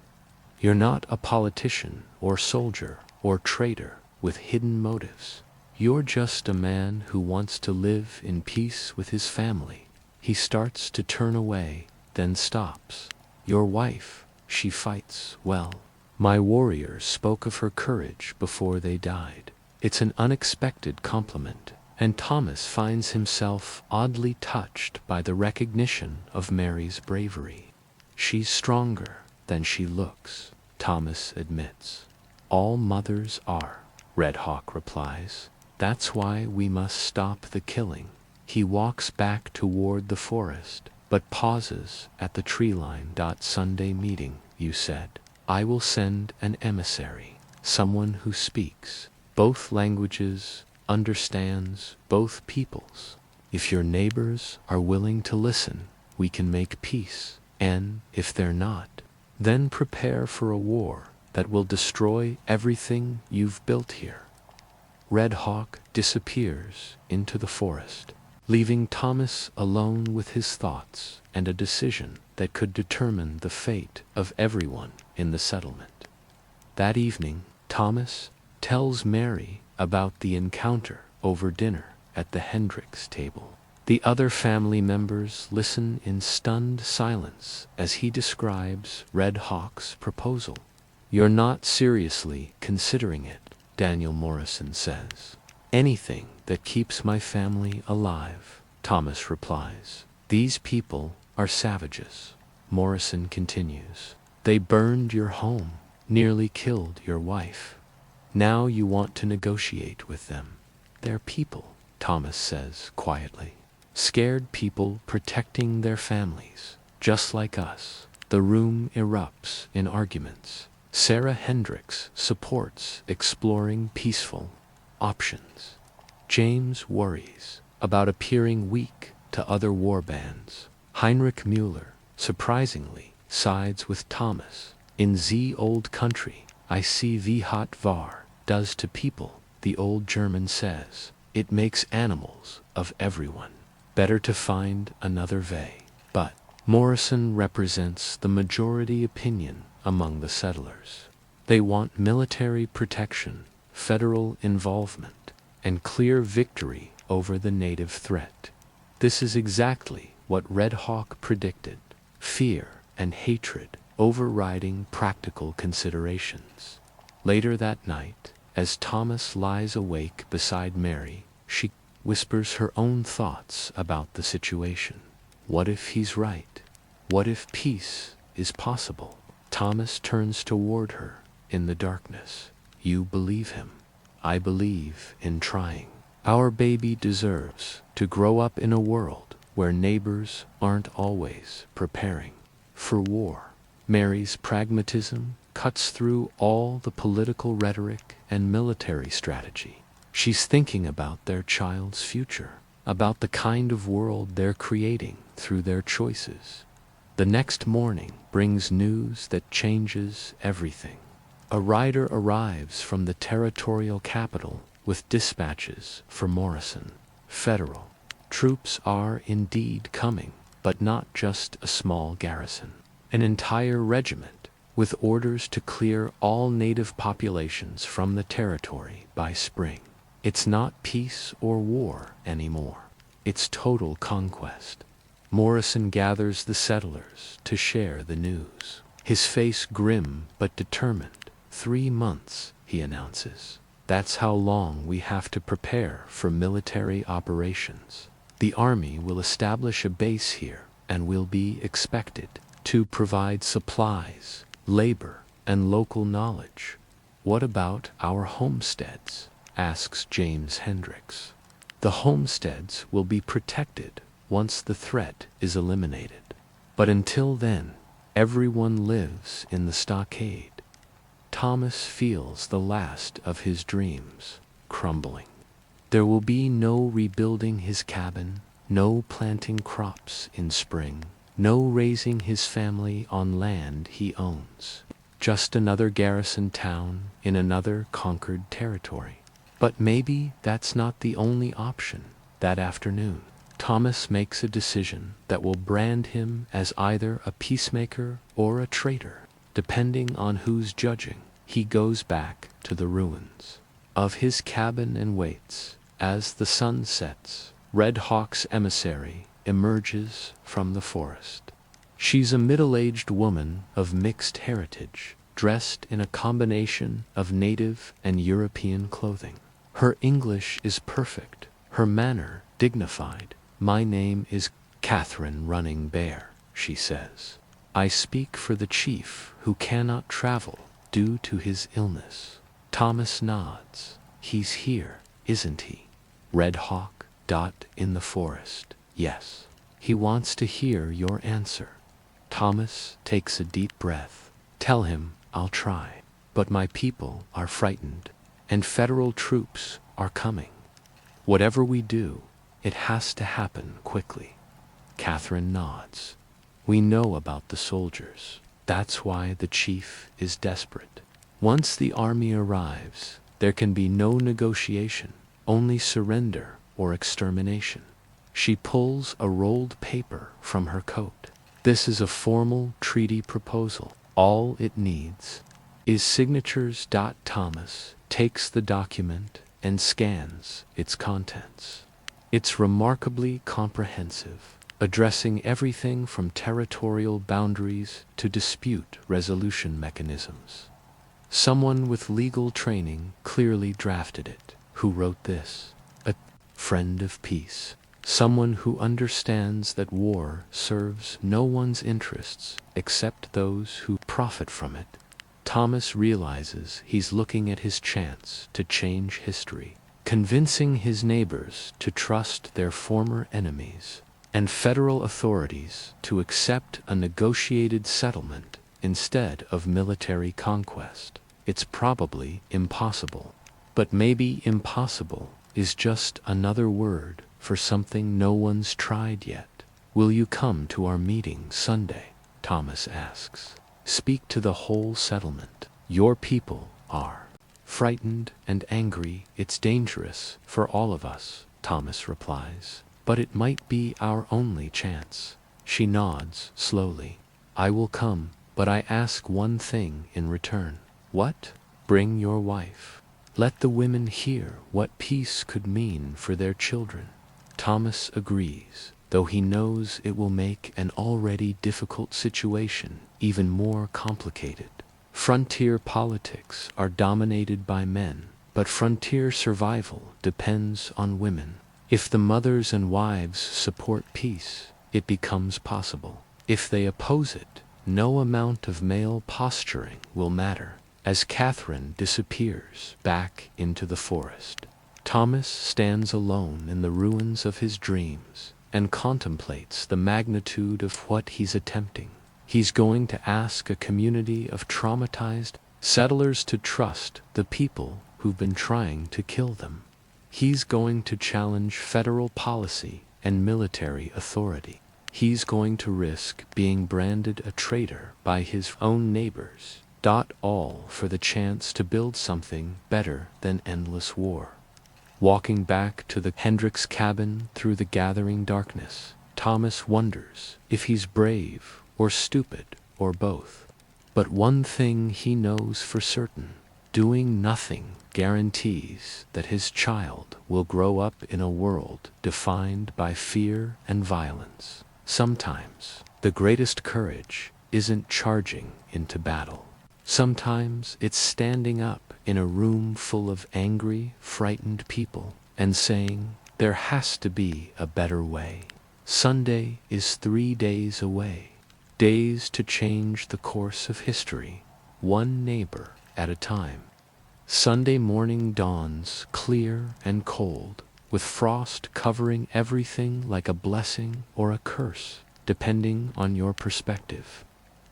You're not a politician or soldier or traitor with hidden motives. You're just a man who wants to live in peace with his family. He starts to turn away, then stops. Your wife, she fights well. My warriors spoke of her courage before they died. It's an unexpected compliment, and Thomas finds himself oddly touched by the recognition of Mary's bravery. She's stronger than she looks, Thomas admits. All mothers are, Red Hawk replies. That's why we must stop the killing. He walks back toward the forest, but pauses at the tree line. Sunday meeting, you said. I will send an emissary, someone who speaks both languages, understands both peoples. If your neighbors are willing to listen, we can make peace, and if they're not, then prepare for a war that will destroy everything you've built here. Red Hawk disappears into the forest, leaving Thomas alone with his thoughts and a decision that could determine the fate of everyone in the settlement. That evening, Thomas tells Mary about the encounter over dinner at the Hendricks table. The other family members listen in stunned silence as he describes Red Hawk's proposal. You're not seriously considering it, Daniel Morrison says. Anything that keeps my family alive, Thomas replies. These people are savages. Morrison continues. They burned your home, nearly killed your wife. Now you want to negotiate with them. They're people, Thomas says quietly. Scared people protecting their families, just like us. The room erupts in arguments. Sarah Hendricks supports exploring peaceful options. James worries about appearing weak to other war bands. Heinrich Müller, surprisingly, sides with Thomas. In the old country, I see wie hot war does to people, the old German says. It makes animals of everyone. Better to find another way. But Morrison represents the majority opinion among the settlers. They want military protection, federal involvement, and clear victory over the native threat. This is exactly what Red Hawk predicted. Fear and hatred overriding practical considerations. Later that night, as Thomas lies awake beside Mary, she whispers her own thoughts about the situation. What if he's right? What if peace is possible? Thomas turns toward her in the darkness. You believe him. I believe in trying. Our baby deserves to grow up in a world where neighbors aren't always preparing for war. Mary's pragmatism cuts through all the political rhetoric and military strategy. She's thinking about their child's future, about the kind of world they're creating through their choices. The next morning brings news that changes everything. A rider arrives from the territorial capital with dispatches for Morrison. Federal troops are indeed coming, but not just a small garrison. An entire regiment with orders to clear all native populations from the territory by spring. It's not peace or war anymore. It's total conquest. Morrison gathers the settlers to share the news. His face grim but determined. 3 months, he announces. That's how long we have to prepare for military operations. The army will establish a base here and will be expected to provide supplies, labor, and local knowledge. What about our homesteads? Asks James Hendricks. The homesteads will be protected once the threat is eliminated. But until then, everyone lives in the stockade. Thomas feels the last of his dreams crumbling. There will be no rebuilding his cabin, no planting crops in spring, no raising his family on land he owns. Just another garrison town in another conquered territory. But maybe that's not the only option. That afternoon, Thomas makes a decision that will brand him as either a peacemaker or a traitor, depending on who's judging. He goes back to the ruins of his cabin and waits. As the sun sets, Red Hawk's emissary emerges from the forest. She's a middle-aged woman of mixed heritage, dressed in a combination of native and European clothing. Her English is perfect, her manner dignified. "My name is Catherine Running Bear," she says. "I speak for the chief who cannot travel due to his illness." Thomas nods. "He's here, isn't he?" Red Hawk. In the forest. "Yes. He wants to hear your answer." Thomas takes a deep breath. "Tell him I'll try. But my people are frightened, and federal troops are coming. Whatever we do, it has to happen quickly." Catherine nods. "We know about the soldiers. That's why the chief is desperate. Once the army arrives, there can be no negotiation, only surrender or extermination." She pulls a rolled paper from her coat. "This is a formal treaty proposal. All it needs is signatures." Thomas takes the document and scans its contents. It's remarkably comprehensive, addressing everything from territorial boundaries to dispute resolution mechanisms. Someone with legal training clearly drafted it. Who wrote this? A friend of peace. Someone who understands that war serves no one's interests except those who profit from it. Thomas realizes he's looking at his chance to change history, convincing his neighbors to trust their former enemies, and federal authorities to accept a negotiated settlement instead of military conquest. It's probably impossible. But maybe impossible is just another word for something no one's tried yet. "Will you come to our meeting Sunday?" Thomas asks. "Speak to the whole settlement. Your people are frightened and angry. It's dangerous for all of us," Thomas replies. "But it might be our only chance." She nods slowly. "I will come, but I ask one thing in return." "What?" "Bring your wife. Let the women hear what peace could mean for their children." Thomas agrees, though he knows it will make an already difficult situation even more complicated. Frontier politics are dominated by men, but frontier survival depends on women. If the mothers and wives support peace, it becomes possible. If they oppose it, no amount of male posturing will matter. As Catherine disappears back into the forest, Thomas stands alone in the ruins of his dreams and contemplates the magnitude of what he's attempting. He's going to ask a community of traumatized settlers to trust the people who've been trying to kill them. He's going to challenge federal policy and military authority. He's going to risk being branded a traitor by his own neighbors. All for the chance to build something better than endless war. Walking back to the Hendricks cabin through the gathering darkness, Thomas wonders if he's brave or stupid or both. But one thing he knows for certain: doing nothing guarantees that his child will grow up in a world defined by fear and violence. Sometimes the greatest courage isn't charging into battle. Sometimes it's standing up in a room full of angry, frightened people and saying, "There has to be a better way." Sunday is 3 days away. Days to change the course of history, one neighbor at a time. Sunday morning dawns clear and cold, with frost covering everything like a blessing or a curse, depending on your perspective.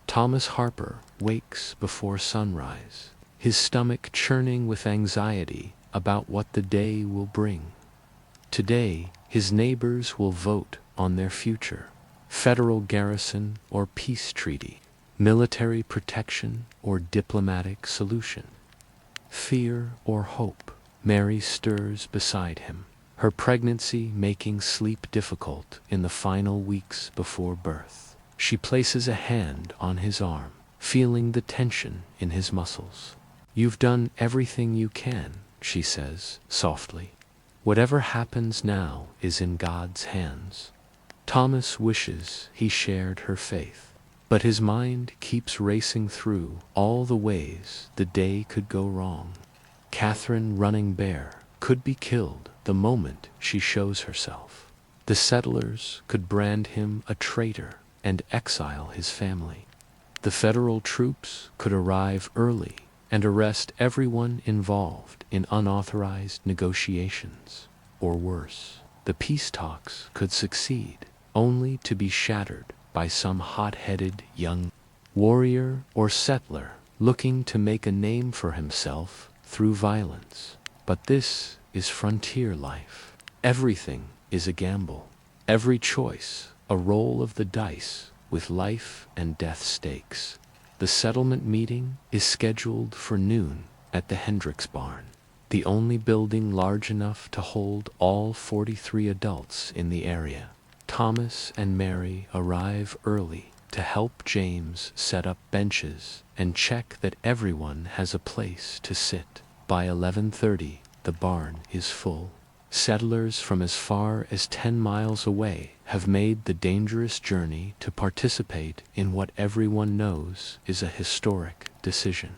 Thomas Harper wakes before sunrise, his stomach churning with anxiety about what the day will bring. Today, his neighbors will vote on their future: federal garrison or peace treaty, military protection or diplomatic solution, fear or hope. Mary stirs beside him, her pregnancy making sleep difficult in the final weeks before birth. She places a hand on his arm, feeling the tension in his muscles. "You've done everything you can," she says softly. "Whatever happens now is in God's hands." Thomas wishes he shared her faith, but his mind keeps racing through all the ways the day could go wrong. Catherine running bare could be killed the moment she shows herself. The settlers could brand him a traitor and exile his family. The federal troops could arrive early and arrest everyone involved in unauthorized negotiations. Or worse, the peace talks could succeed, only to be shattered by some hot-headed young warrior or settler looking to make a name for himself through violence. But this is frontier life. Everything is a gamble. Every choice a roll of the dice with life and death stakes. The settlement meeting is scheduled for noon at the Hendricks barn, the only building large enough to hold all 43 adults in the area. Thomas and Mary arrive early to help James set up benches and check that everyone has a place to sit. By 11:30, the barn is full. Settlers from as far as 10 miles away have made the dangerous journey to participate in what everyone knows is a historic decision.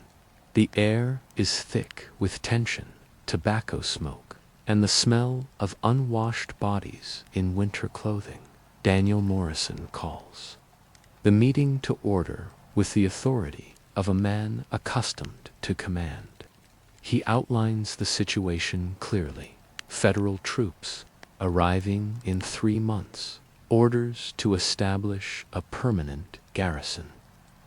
The air is thick with tension, tobacco smoke, and the smell of unwashed bodies in winter clothing. Daniel Morrison calls the meeting to order with the authority of a man accustomed to command. He outlines the situation clearly. Federal troops arriving in 3 months. Orders to establish a permanent garrison.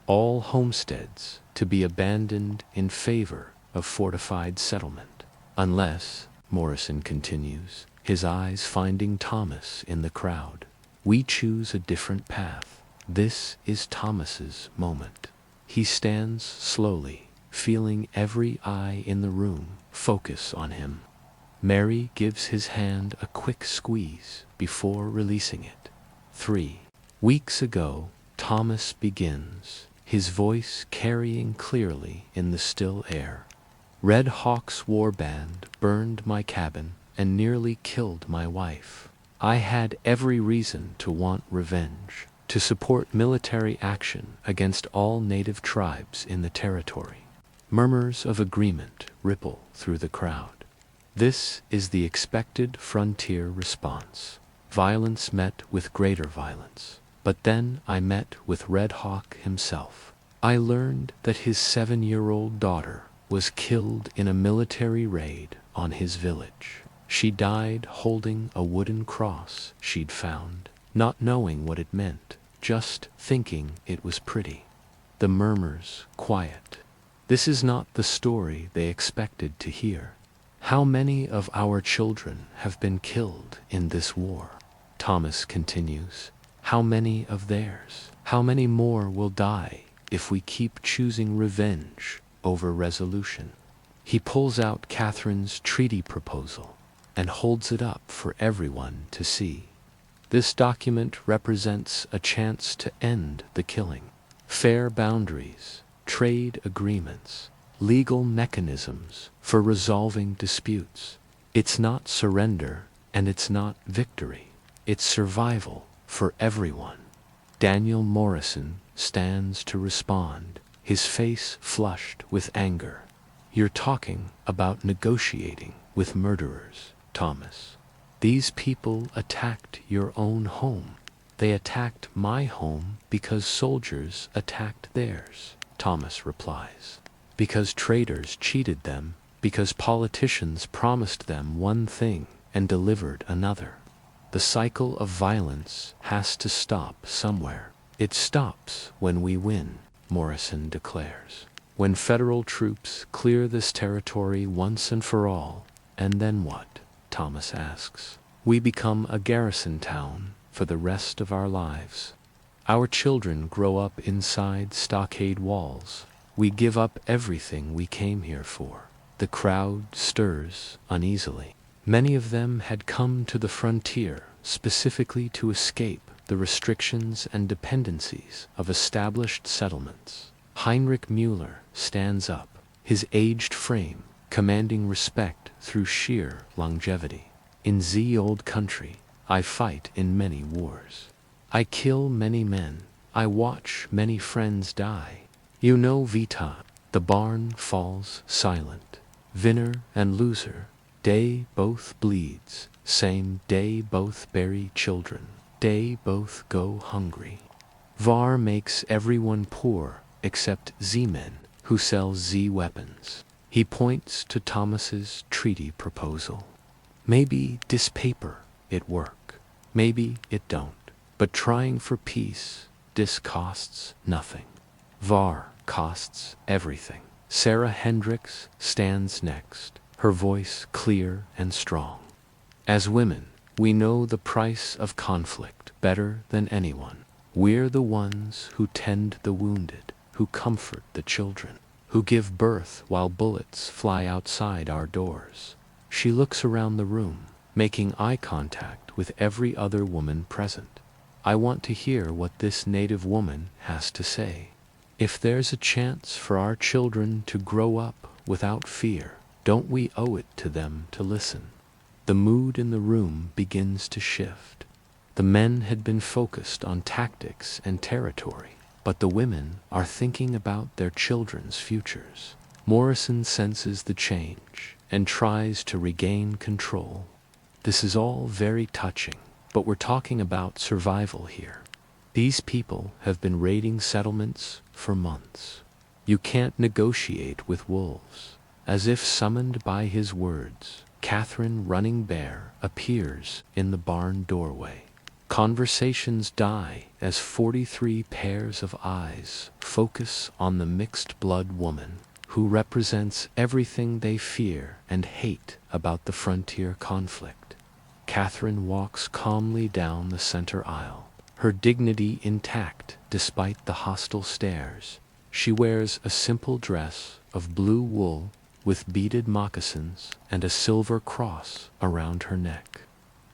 All homesteads to be abandoned in favor of fortified settlement. Unless, Morrison continues, his eyes finding Thomas in the crowd, we choose a different path. This is Thomas's moment. He stands slowly, feeling every eye in the room focus on him. Mary gives his hand a quick squeeze before releasing it. 3 weeks ago, Thomas begins, his voice carrying clearly in the still air. Red Hawk's war band burned my cabin and nearly killed my wife. I had every reason to want revenge, to support military action against all native tribes in the territory. Murmurs of agreement ripple through the crowd. This is the expected frontier response. Violence met with greater violence. But then I met with Red Hawk himself. I learned that his 7-year-old daughter was killed in a military raid on his village. She died holding a wooden cross she'd found, not knowing what it meant, just thinking it was pretty. The murmurs quiet. This is not the story they expected to hear. How many of our children have been killed in this war? Thomas continues. How many of theirs? How many more will die if we keep choosing revenge over resolution? He pulls out Catherine's treaty proposal and holds it up for everyone to see. This document represents a chance to end the killing. Fair boundaries, trade agreements, legal mechanisms for resolving disputes. It's not surrender and it's not victory. It's survival for everyone. Daniel Morrison stands to respond, his face flushed with anger. You're talking about negotiating with murderers, Thomas. These people attacked your own home. They attacked my home because soldiers attacked theirs, Thomas replies. Because traitors cheated them, because politicians promised them one thing and delivered another. The cycle of violence has to stop somewhere. It stops when we win, Morrison declares. When federal troops clear this territory once and for all, and then what? Thomas asks. We become a garrison town for the rest of our lives. Our children grow up inside stockade walls. We give up everything we came here for. The crowd stirs uneasily. Many of them had come to the frontier specifically to escape the restrictions and dependencies of established settlements. Heinrich Müller stands up, his aged frame commanding respect through sheer longevity. In the old country, I fight in many wars. I kill many men. I watch many friends die. You know Vita. The barn falls silent. Winner and loser, day both bleeds. Same day both bury children. Day both go hungry. Var makes everyone poor except Z men who sell Z weapons. He points to Thomas's treaty proposal. Maybe this paper it work. Maybe it don't. But trying for peace, this costs nothing. Var costs everything. Sarah Hendricks stands next, her voice clear and strong. As women, we know the price of conflict better than anyone. We're the ones who tend the wounded, who comfort the children, who give birth while bullets fly outside our doors. She looks around the room, making eye contact with every other woman present. I want to hear what this native woman has to say. If there's a chance for our children to grow up without fear, don't we owe it to them to listen? The mood in the room begins to shift. The men had been focused on tactics and territory, but the women are thinking about their children's futures. Morrison senses the change and tries to regain control. This is all very touching, but we're talking about survival here. These people have been raiding settlements for months. You can't negotiate with wolves. As if summoned by his words, Catherine Running Bear appears in the barn doorway. Conversations die as 43 pairs of eyes focus on the mixed-blood woman who represents everything they fear and hate about the frontier conflict. Catherine walks calmly down the center aisle, her dignity intact despite the hostile stares. She wears a simple dress of blue wool with beaded moccasins and a silver cross around her neck.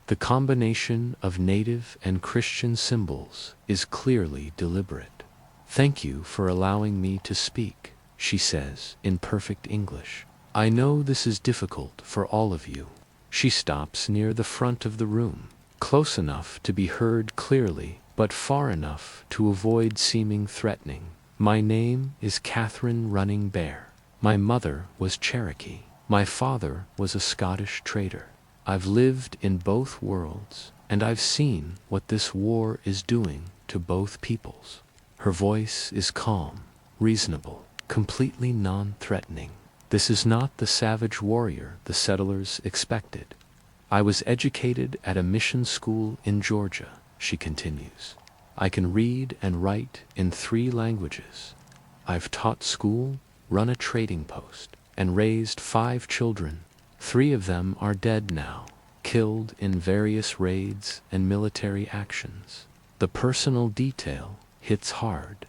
The combination of native and Christian symbols is clearly deliberate. "Thank you for allowing me to speak," she says in perfect English. "I know this is difficult for all of you." She stops near the front of the room, close enough to be heard clearly, but far enough to avoid seeming threatening. "My name is Catherine Running Bear. My mother was Cherokee. My father was a Scottish trader. I've lived in both worlds, and I've seen what this war is doing to both peoples." Her voice is calm, reasonable, completely non-threatening. This is not the savage warrior the settlers expected. "I was educated at a mission school in Georgia," she continues. "I can read and write in 3 languages. I've taught school, run a trading post, and raised 5 children. 3 of them are dead now, killed in various raids and military actions." The personal detail hits hard.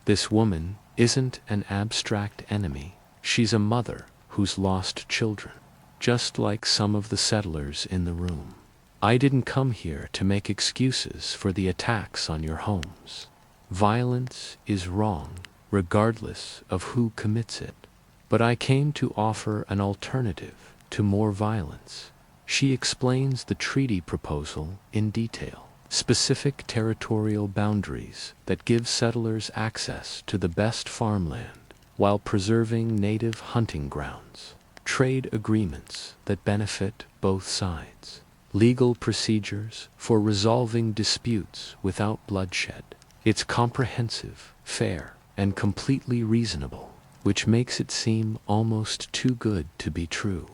This woman isn't an abstract enemy. She's a mother who's lost children, just like some of the settlers in the room. "I didn't come here to make excuses for the attacks on your homes. Violence is wrong, regardless of who commits it. But I came to offer an alternative to more violence." She explains the treaty proposal in detail. Specific territorial boundaries that give settlers access to the best farmland while preserving native hunting grounds. Trade agreements that benefit both sides. Legal procedures for resolving disputes without bloodshed. It's comprehensive, fair, and completely reasonable, which makes it seem almost too good to be true.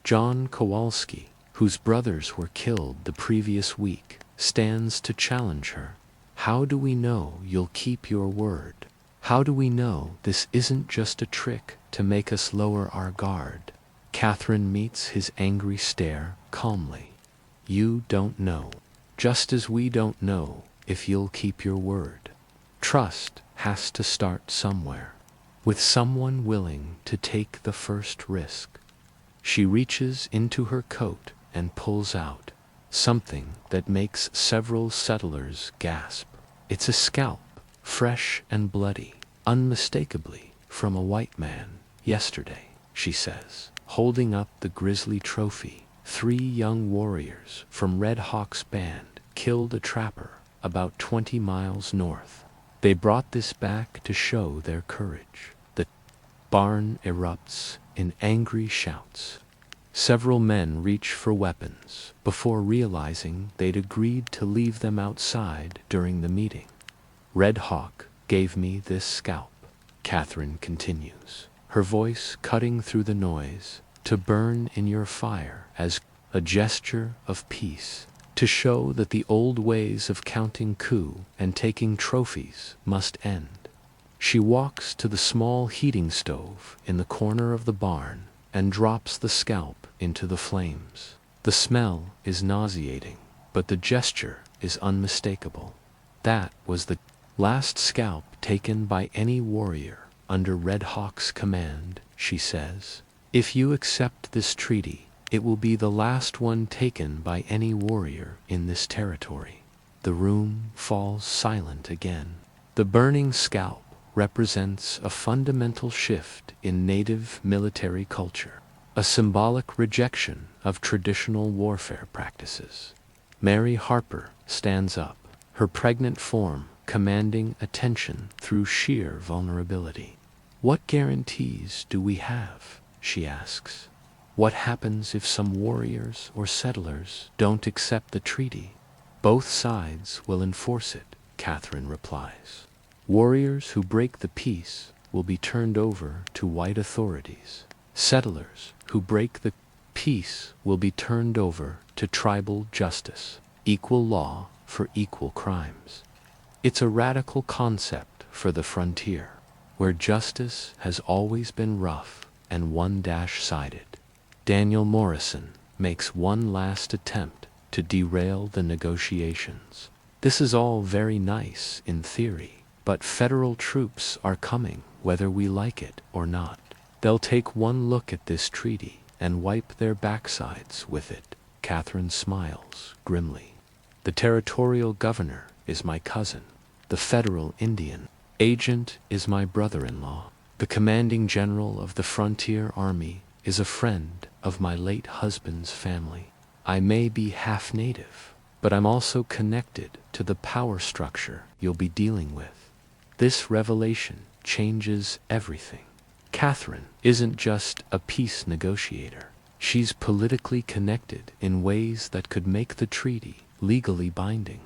John Kowalski, whose brothers were killed the previous week, stands to challenge her. "How do we know you'll keep your word? How do we know this isn't just a trick to make us lower our guard?" Catherine meets his angry stare calmly. "You don't know. Just as we don't know if you'll keep your word. Trust has to start somewhere." with someone willing to take the first risk. She reaches into her coat and pulls out something that makes several settlers gasp. It's a scalp, fresh and bloody, unmistakably from a white man yesterday, she says, holding up the grisly trophy. 3 young warriors from Red Hawk's band killed a trapper about 20 miles north. They brought this back to show their courage. The barn erupts in angry shouts. Several men reach for weapons before realizing they'd agreed to leave them outside during the meeting. Red Hawk gave me this scalp, Catherine continues, her voice cutting through the noise, to burn in your fire as a gesture of peace, to show that the old ways of counting coup and taking trophies must end. She walks to the small heating stove in the corner of the barn and drops the scalp into the flames. The smell is nauseating, but the gesture is unmistakable. That was the last scalp taken by any warrior under Red Hawk's command, she says. If you accept this treaty, it will be the last one taken by any warrior in this territory. The room falls silent again. The burning scalp represents a fundamental shift in native military culture, a symbolic rejection of traditional warfare practices. Mary Harper stands up, her pregnant form commanding attention through sheer vulnerability. What guarantees do we have? She asks. What happens if some warriors or settlers don't accept the treaty? Both sides will enforce it, Catherine replies. Warriors who break the peace will be turned over to white authorities. Settlers who break the peace will be turned over to tribal justice, equal law for equal crimes. It's a radical concept for the frontier, where justice has always been rough and one-sided. Daniel Morrison makes one last attempt to derail the negotiations. This is all very nice in theory, but federal troops are coming whether we like it or not. They'll take one look at this treaty and wipe their backsides with it. Catherine smiles grimly. The territorial governor is my cousin. The federal Indian agent is my brother-in-law. The commanding general of the frontier army is a friend of my late husband's family. I may be half native, but I'm also connected to the power structure you'll be dealing with. This revelation changes everything. Catherine isn't just a peace negotiator. She's politically connected in ways that could make the treaty legally binding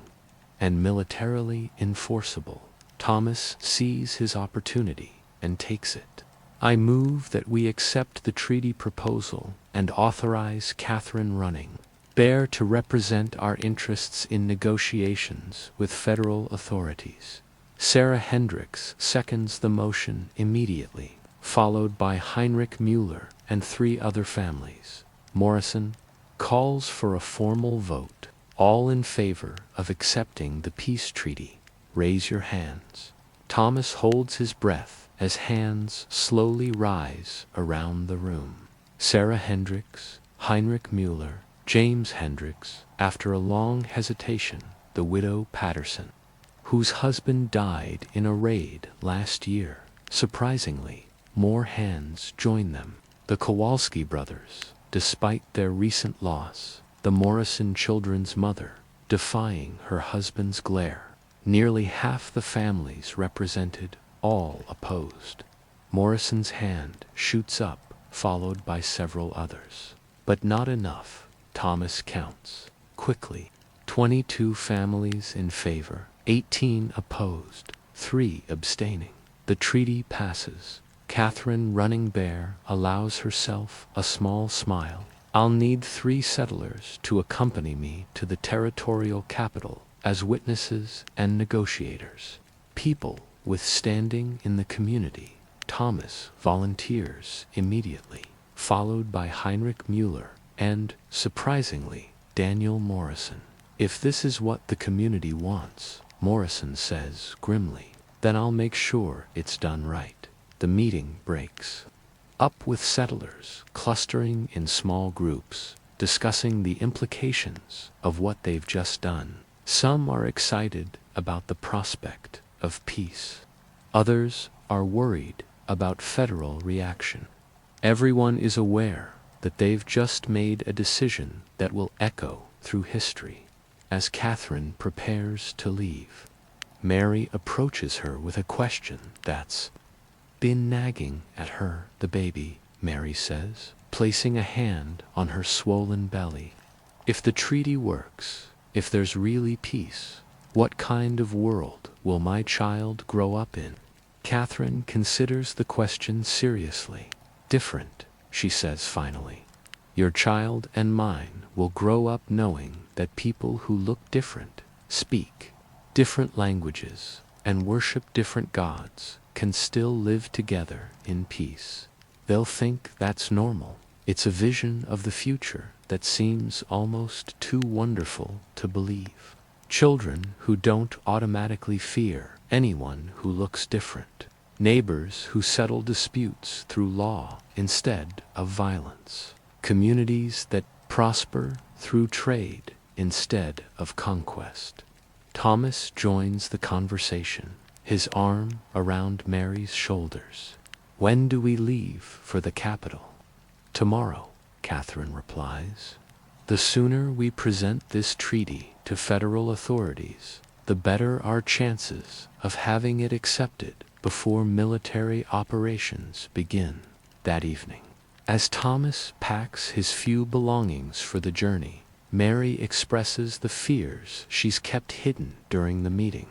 and militarily enforceable. Thomas sees his opportunity and takes it. I move that we accept the treaty proposal and authorize Catherine Running Bear to represent our interests in negotiations with federal authorities. Sarah Hendricks seconds the motion immediately, followed by Heinrich Müller and 3 other families. Morrison calls for a formal vote. All in favor of accepting the peace treaty, raise your hands. Thomas holds his breath as hands slowly rise around the room. Sarah Hendricks, Heinrich Müller, James Hendricks, after a long hesitation, the widow Patterson, whose husband died in a raid last year. Surprisingly, more hands join them. The Kowalski brothers, despite their recent loss, the Morrison children's mother, defying her husband's glare. Nearly half the families represented, all opposed. Morrison's hand shoots up, followed by several others. But not enough. Thomas counts. Quickly. 22 families in favor, 18 opposed, 3 abstaining. The treaty passes. Catherine Running Bear allows herself a small smile. I'll need 3 settlers to accompany me to the territorial capital as witnesses and negotiators. People with standing in the community. Thomas volunteers immediately, followed by Heinrich Müller and, surprisingly, Daniel Morrison. If this is what the community wants, Morrison says grimly, then I'll make sure it's done right. the meeting breaks up with settlers clustering in small groups, discussing the implications of what they've just done. Some are excited about the prospect of peace. Others are worried about federal reaction. Everyone is aware that they've just made a decision that will echo through history. As Catherine prepares to leave, Mary approaches her with a question that's been nagging at her. "The baby," Mary says, placing a hand on her swollen belly. "If the treaty works, if there's really peace, what kind of world will my child grow up in?" Catherine considers the question seriously. "Different," she says finally. "Your child and mine will grow up knowing that people who look different, speak different languages, and worship different gods can still live together in peace. They'll think that's normal. It's a vision of the future that seems almost too wonderful to believe. Children who don't automatically fear anyone who looks different. Neighbors who settle disputes through law instead of violence. Communities that prosper through trade instead of conquest." Thomas joins the conversation, his arm around Mary's shoulders. "When do we leave for the capital?" "Tomorrow," Catherine replies. "The sooner we present this treaty to federal authorities, the better our chances of having it accepted before military operations begin." That evening, as Thomas packs his few belongings for the journey, Mary expresses the fears she's kept hidden during the meeting.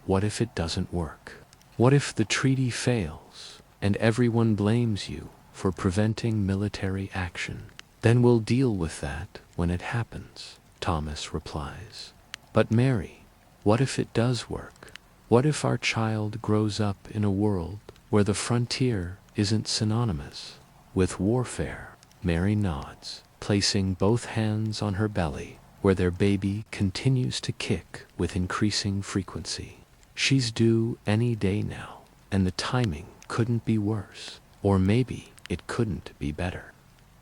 What if it doesn't work? What if the treaty fails and everyone blames you for preventing military action? "Then we'll deal with that when it happens," Thomas replies. "But Mary, what if it does work? What if our child grows up in a world where the frontier isn't synonymous with warfare?" Mary nods, placing both hands on her belly, where their baby continues to kick with increasing frequency. She's due any day now, and the timing couldn't be worse. Or maybe it couldn't be better.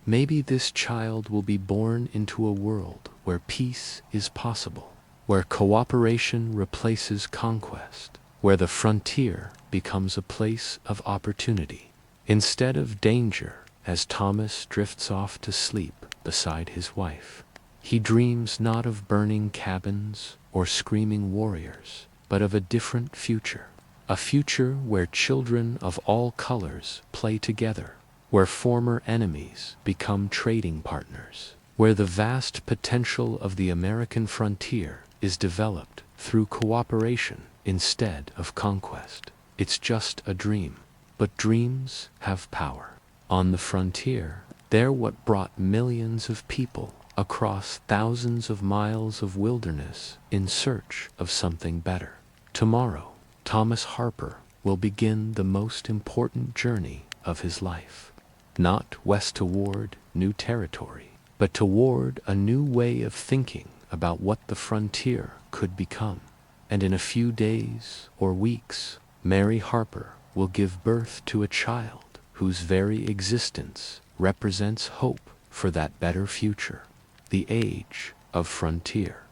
Maybe this child will be born into a world where peace is possible, where cooperation replaces conquest, where the frontier becomes a place of opportunity instead of danger. As Thomas drifts off to sleep beside his wife, he dreams not of burning cabins or screaming warriors, but of a different future. A future where children of all colors play together, where former enemies become trading partners, where the vast potential of the American frontier is developed through cooperation instead of conquest. It's just a dream, but dreams have power. On the frontier, they're what brought millions of people across thousands of miles of wilderness in search of something better. Tomorrow, Thomas Harper will begin the most important journey of his life. Not west toward new territory, but toward a new way of thinking about what the frontier could become. And in a few days or weeks, Mary Harper will give birth to a child whose very existence represents hope for that better future. The age of frontier.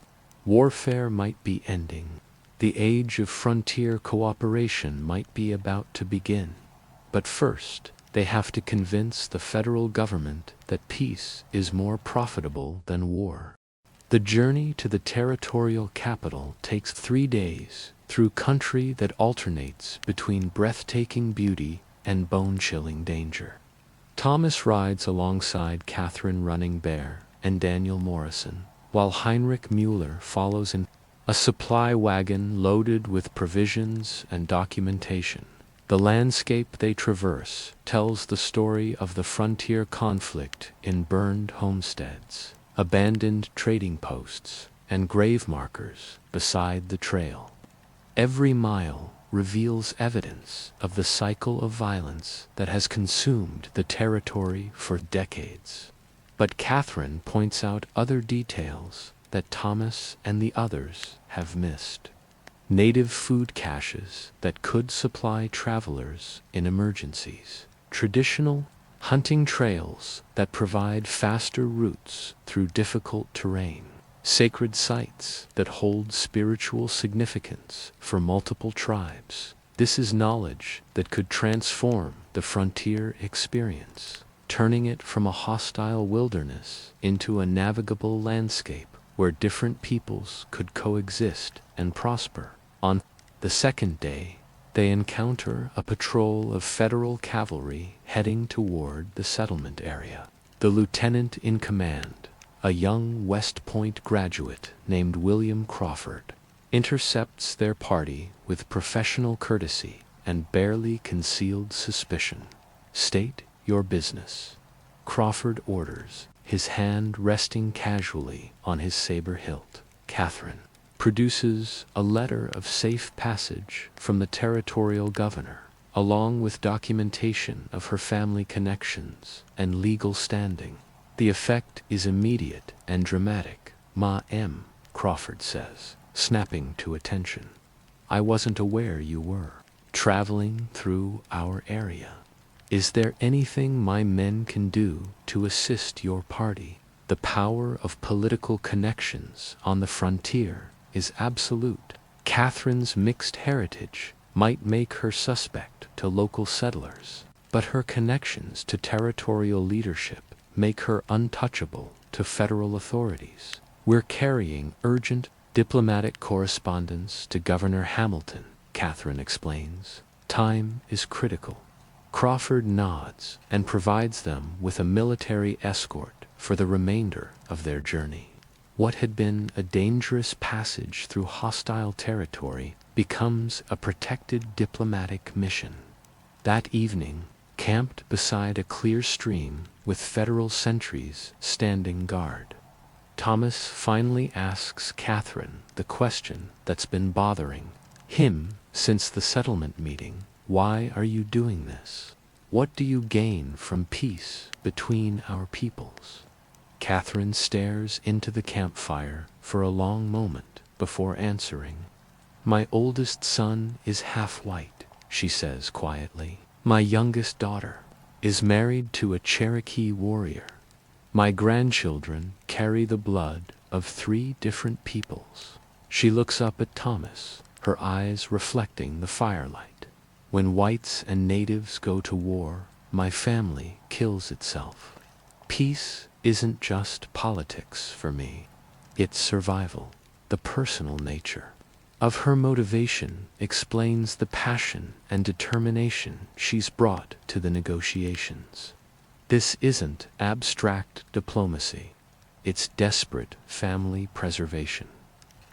Warfare might be ending. The age of frontier cooperation might be about to begin. But first, they have to convince the federal government that peace is more profitable than war. The journey to the territorial capital takes 3 days through country that alternates between breathtaking beauty and bone-chilling danger. Thomas rides alongside Catherine Running Bear and Daniel Morrison, while Heinrich Mueller follows in a supply wagon loaded with provisions and documentation. The landscape they traverse tells the story of the frontier conflict in burned homesteads, abandoned trading posts, and grave markers beside the trail. Every mile reveals evidence of the cycle of violence that has consumed the territory for decades. But Catherine points out other details that Thomas and the others have missed. native food caches that could supply travelers in emergencies, traditional hunting trails that provide faster routes through difficult terrain, sacred sites that hold spiritual significance for multiple tribes. This is knowledge that could transform the frontier experience, turning it from a hostile wilderness into a navigable landscape where different peoples could coexist and prosper. On the second day, they encounter a patrol of federal cavalry heading toward the settlement area. The lieutenant in command, a young West Point graduate named William Crawford, intercepts their party with professional courtesy and barely concealed suspicion. "State your business," Crawford orders, his hand resting casually on his saber hilt. Catherine produces a letter of safe passage from the territorial governor, along with documentation of her family connections and legal standing. The effect is immediate and dramatic. "Ma M," Crawford says, snapping to attention. "I wasn't aware you were traveling through our area. Is there anything my men can do to assist your party?" The power of political connections on the frontier is absolute. Catherine's mixed heritage might make her suspect to local settlers, but her connections to territorial leadership make her untouchable to federal authorities. "We're carrying urgent diplomatic correspondence to Governor Hamilton," Catherine explains. "Time is critical." Crawford nods and provides them with a military escort for the remainder of their journey. What had been a dangerous passage through hostile territory becomes a protected diplomatic mission. That evening, camped beside a clear stream with federal sentries standing guard, Thomas finally asks Catherine the question that's been bothering him since the settlement meeting. "Why are you doing this? What do you gain from peace between our peoples?" Catherine stares into the campfire for a long moment before answering. "My oldest son is half white," she says quietly. "My youngest daughter is married to a Cherokee warrior. My grandchildren carry the blood of 3 different peoples." She looks up at Thomas, her eyes reflecting the firelight. "When whites and natives go to war, my family kills itself. Peace isn't just politics for me. It's survival." The personal nature of her motivation explains the passion and determination she's brought to the negotiations. This isn't abstract diplomacy. It's desperate family preservation.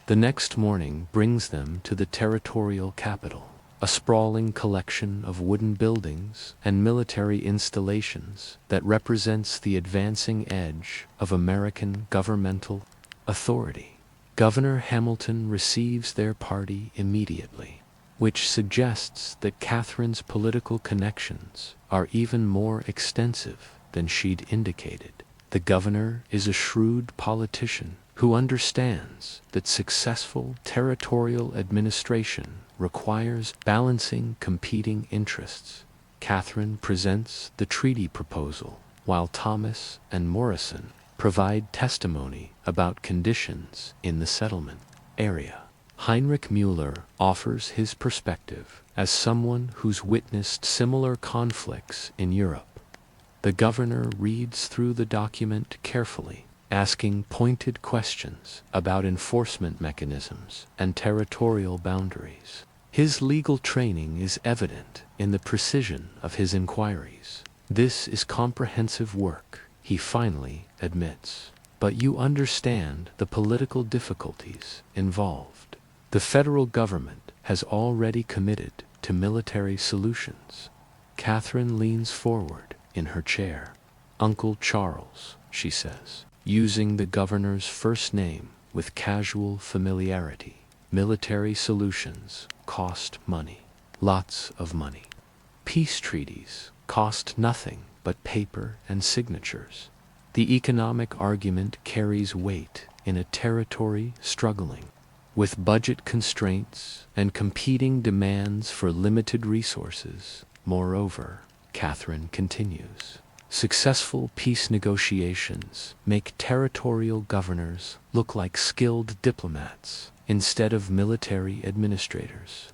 The next morning brings them to the territorial capital, a sprawling collection of wooden buildings and military installations that represents the advancing edge of American governmental authority. Governor Hamilton receives their party immediately, which suggests that Catherine's political connections are even more extensive than she'd indicated. The governor is a shrewd politician who understands that successful territorial administration requires balancing competing interests. Catherine presents the treaty proposal, while Thomas and Morrison provide testimony about conditions in the settlement area. Heinrich Müller offers his perspective as someone who's witnessed similar conflicts in Europe. The governor reads through the document carefully, asking pointed questions about enforcement mechanisms and territorial boundaries. His legal training is evident in the precision of his inquiries. "This is comprehensive work," he finally admits. "But you understand the political difficulties involved. The federal government has already committed to military solutions." Catherine leans forward in her chair. "Uncle Charles," she says, using the governor's first name with casual familiarity. "Military solutions cost money. Lots of money. Peace treaties cost nothing but paper and signatures. The economic argument carries weight in a territory struggling. With budget constraints and competing demands for limited resources, moreover, Catherine continues, successful peace negotiations make territorial governors look like skilled diplomats instead of military administrators.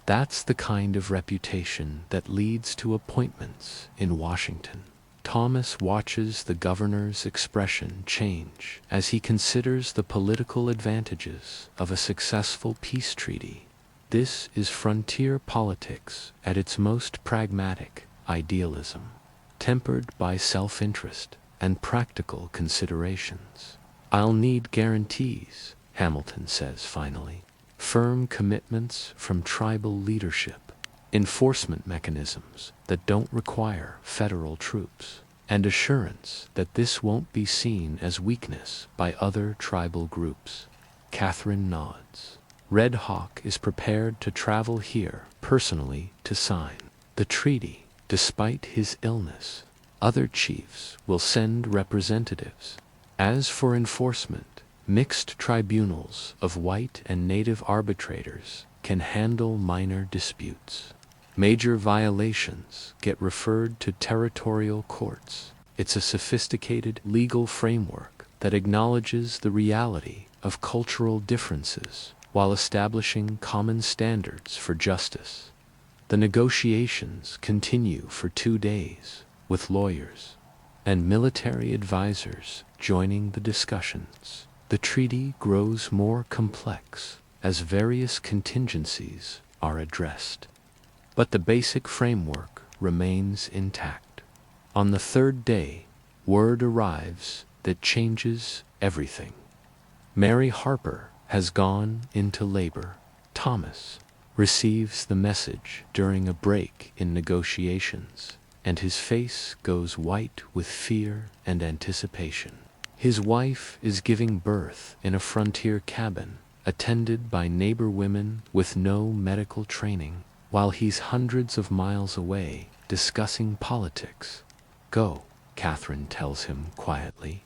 That's the kind of reputation that leads to appointments in Washington. Thomas watches the governor's expression change as he considers the political advantages of a successful peace treaty. This is frontier politics at its most pragmatic, idealism, tempered by self-interest and practical considerations. "I'll need guarantees," Hamilton says finally. "Firm commitments from tribal leadership, enforcement mechanisms that don't require federal troops, and assurance that this won't be seen as weakness by other tribal groups." Catherine nods. Red Hawk is prepared to travel here personally to sign the treaty. Despite his illness, other chiefs will send representatives. As for enforcement, mixed tribunals of white and native arbitrators can handle minor disputes. Major violations get referred to territorial courts. It's a sophisticated legal framework that acknowledges the reality of cultural differences while establishing common standards for justice. The negotiations continue for 2 days, with lawyers and military advisors joining the discussions. The treaty grows more complex as various contingencies are addressed, but the basic framework remains intact. On the 3rd day, word arrives that changes everything. Mary Harper has gone into labor. Thomas receives the message during a break in negotiations, and his face goes white with fear and anticipation. His wife is giving birth in a frontier cabin, attended by neighbor women with no medical training, while he's hundreds of miles away discussing politics. "Go," Catherine tells him quietly.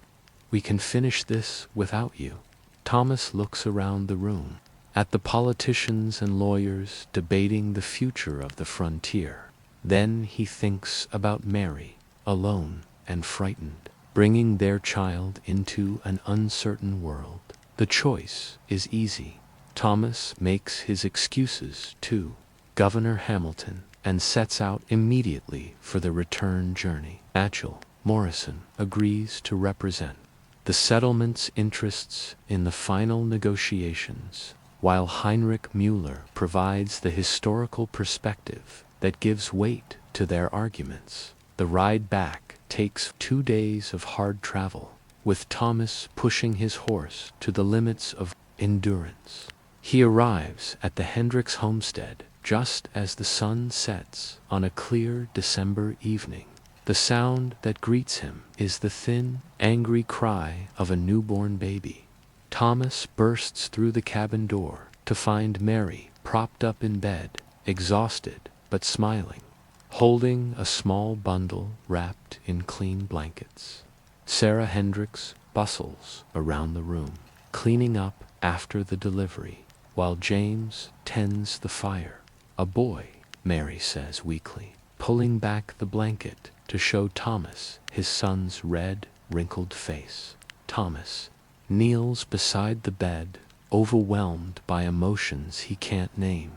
"We can finish this without you." Thomas looks around the room, at the politicians and lawyers debating the future of the frontier. Then he thinks about Mary, alone and frightened, bringing their child into an uncertain world. The choice is easy. Thomas makes his excuses to Governor Hamilton and sets out immediately for the return journey. Achille Morrison agrees to represent the settlement's interests in the final negotiations, while Heinrich Müller provides the historical perspective that gives weight to their arguments. The ride back takes 2 days of hard travel, with Thomas pushing his horse to the limits of endurance. He arrives at the Hendricks homestead just as the sun sets on a clear December evening. The sound that greets him is the thin, angry cry of a newborn baby. Thomas bursts through the cabin door to find Mary propped up in bed, exhausted but smiling, holding a small bundle wrapped in clean blankets. Sarah Hendricks bustles around the room, cleaning up after the delivery, while James tends the fire. "A boy," Mary says weakly, pulling back the blanket to show Thomas his son's red, wrinkled face. Thomas kneels beside the bed, overwhelmed by emotions he can't name.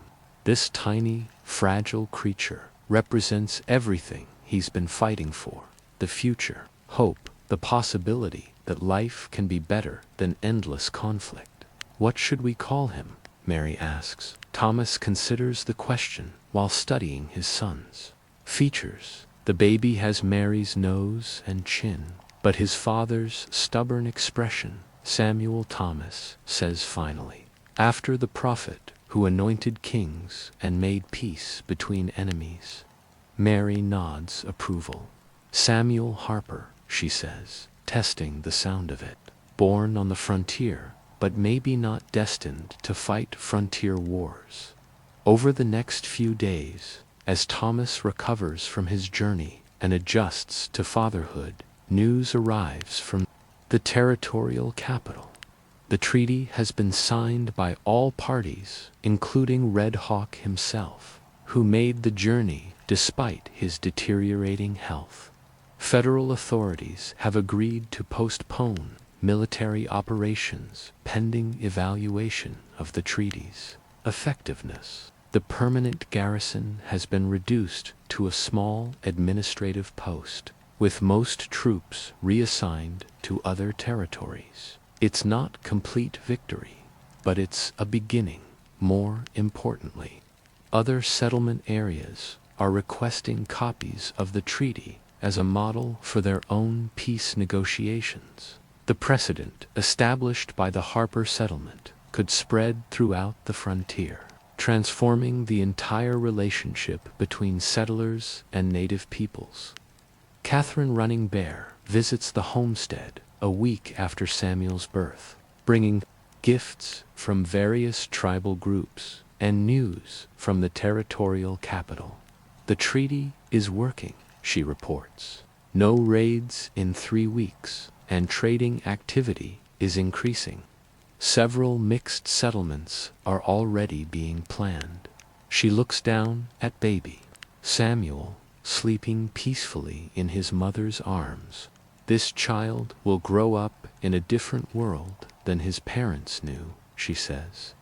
This tiny, fragile creature represents everything he's been fighting for: the future, hope, the possibility that life can be better than endless conflict. "What should we call him?" Mary asks. Thomas considers the question while studying his son's features. The baby has Mary's nose and chin, but his father's stubborn expression. Samuel Thomas says finally, "After the prophet who anointed kings and made peace between enemies." Mary nods approval. "Samuel Harper," she says, testing the sound of it. "Born on the frontier, but maybe not destined to fight frontier wars." Over the next few days, as Thomas recovers from his journey and adjusts to fatherhood, news arrives from the territorial capital. The treaty has been signed by all parties, including Red Hawk himself, who made the journey despite his deteriorating health. Federal authorities have agreed to postpone military operations pending evaluation of the treaty's effectiveness. The permanent garrison has been reduced to a small administrative post, with most troops reassigned to other territories. It's not complete victory, but it's a beginning. More importantly, other settlement areas are requesting copies of the treaty as a model for their own peace negotiations. The precedent established by the Harper settlement could spread throughout the frontier, transforming the entire relationship between settlers and native peoples. Catherine Running Bear visits the homestead a week after Samuel's birth, bringing gifts from various tribal groups and news from the territorial capital. The treaty is working, she reports. No raids in 3 weeks, and trading activity is increasing. Several mixed settlements are already being planned. She looks down at baby Samuel, sleeping peacefully in his mother's arms. This child will grow up in a different world than his parents knew, she says.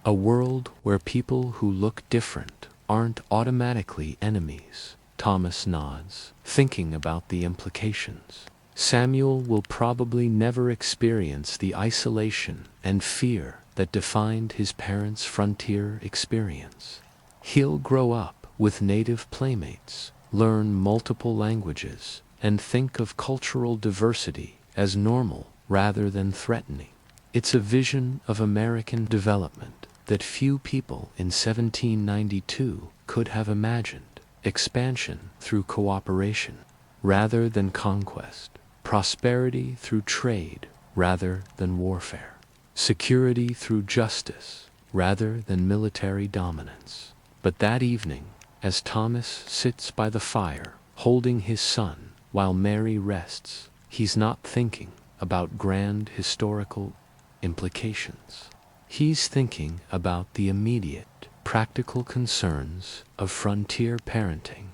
A world where people who look different aren't automatically enemies. Thomas nods, thinking about the implications. Samuel will probably never experience the isolation and fear that defined his parents' frontier experience. He'll grow up with native playmates, learn multiple languages, and think of cultural diversity as normal rather than threatening. It's a vision of American development that few people in 1792 could have imagined. Expansion through cooperation rather than conquest. Prosperity through trade rather than warfare. Security through justice rather than military dominance. But that evening, as Thomas sits by the fire, holding his son, while Mary rests, he's not thinking about grand historical implications. He's thinking about the immediate, practical concerns of frontier parenting.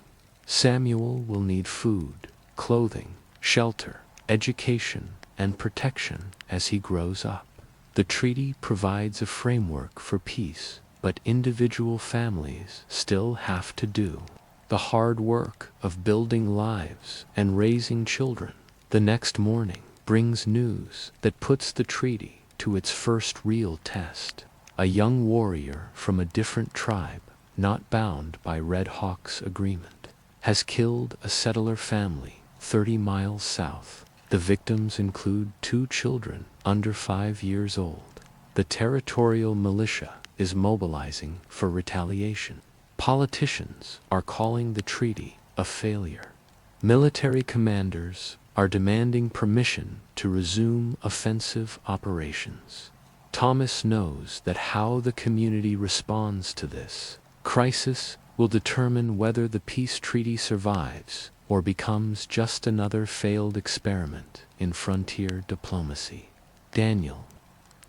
Samuel will need food, clothing, shelter, education, and protection as he grows up. The treaty provides a framework for peace, but individual families still have to do the hard work of building lives and raising children. The next morning brings news that puts the treaty to its first real test. A young warrior from a different tribe, not bound by Red Hawk's agreement, has killed a settler family 30 miles south. The victims include 2 children under 5 years old. The territorial militia is mobilizing for retaliation. Politicians are calling the treaty a failure. Military commanders are demanding permission to resume offensive operations. Thomas knows that how the community responds to this crisis will determine whether the peace treaty survives or becomes just another failed experiment in frontier diplomacy. Daniel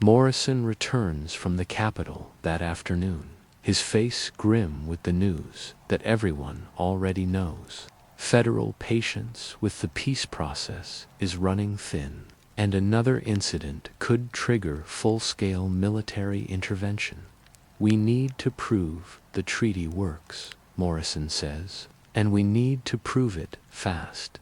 Morrison returns from the capital that afternoon, his face grim with the news that everyone already knows. Federal patience with the peace process is running thin, and another incident could trigger full-scale military intervention. We need to prove the treaty works, Morrison says, and we need to prove it fast.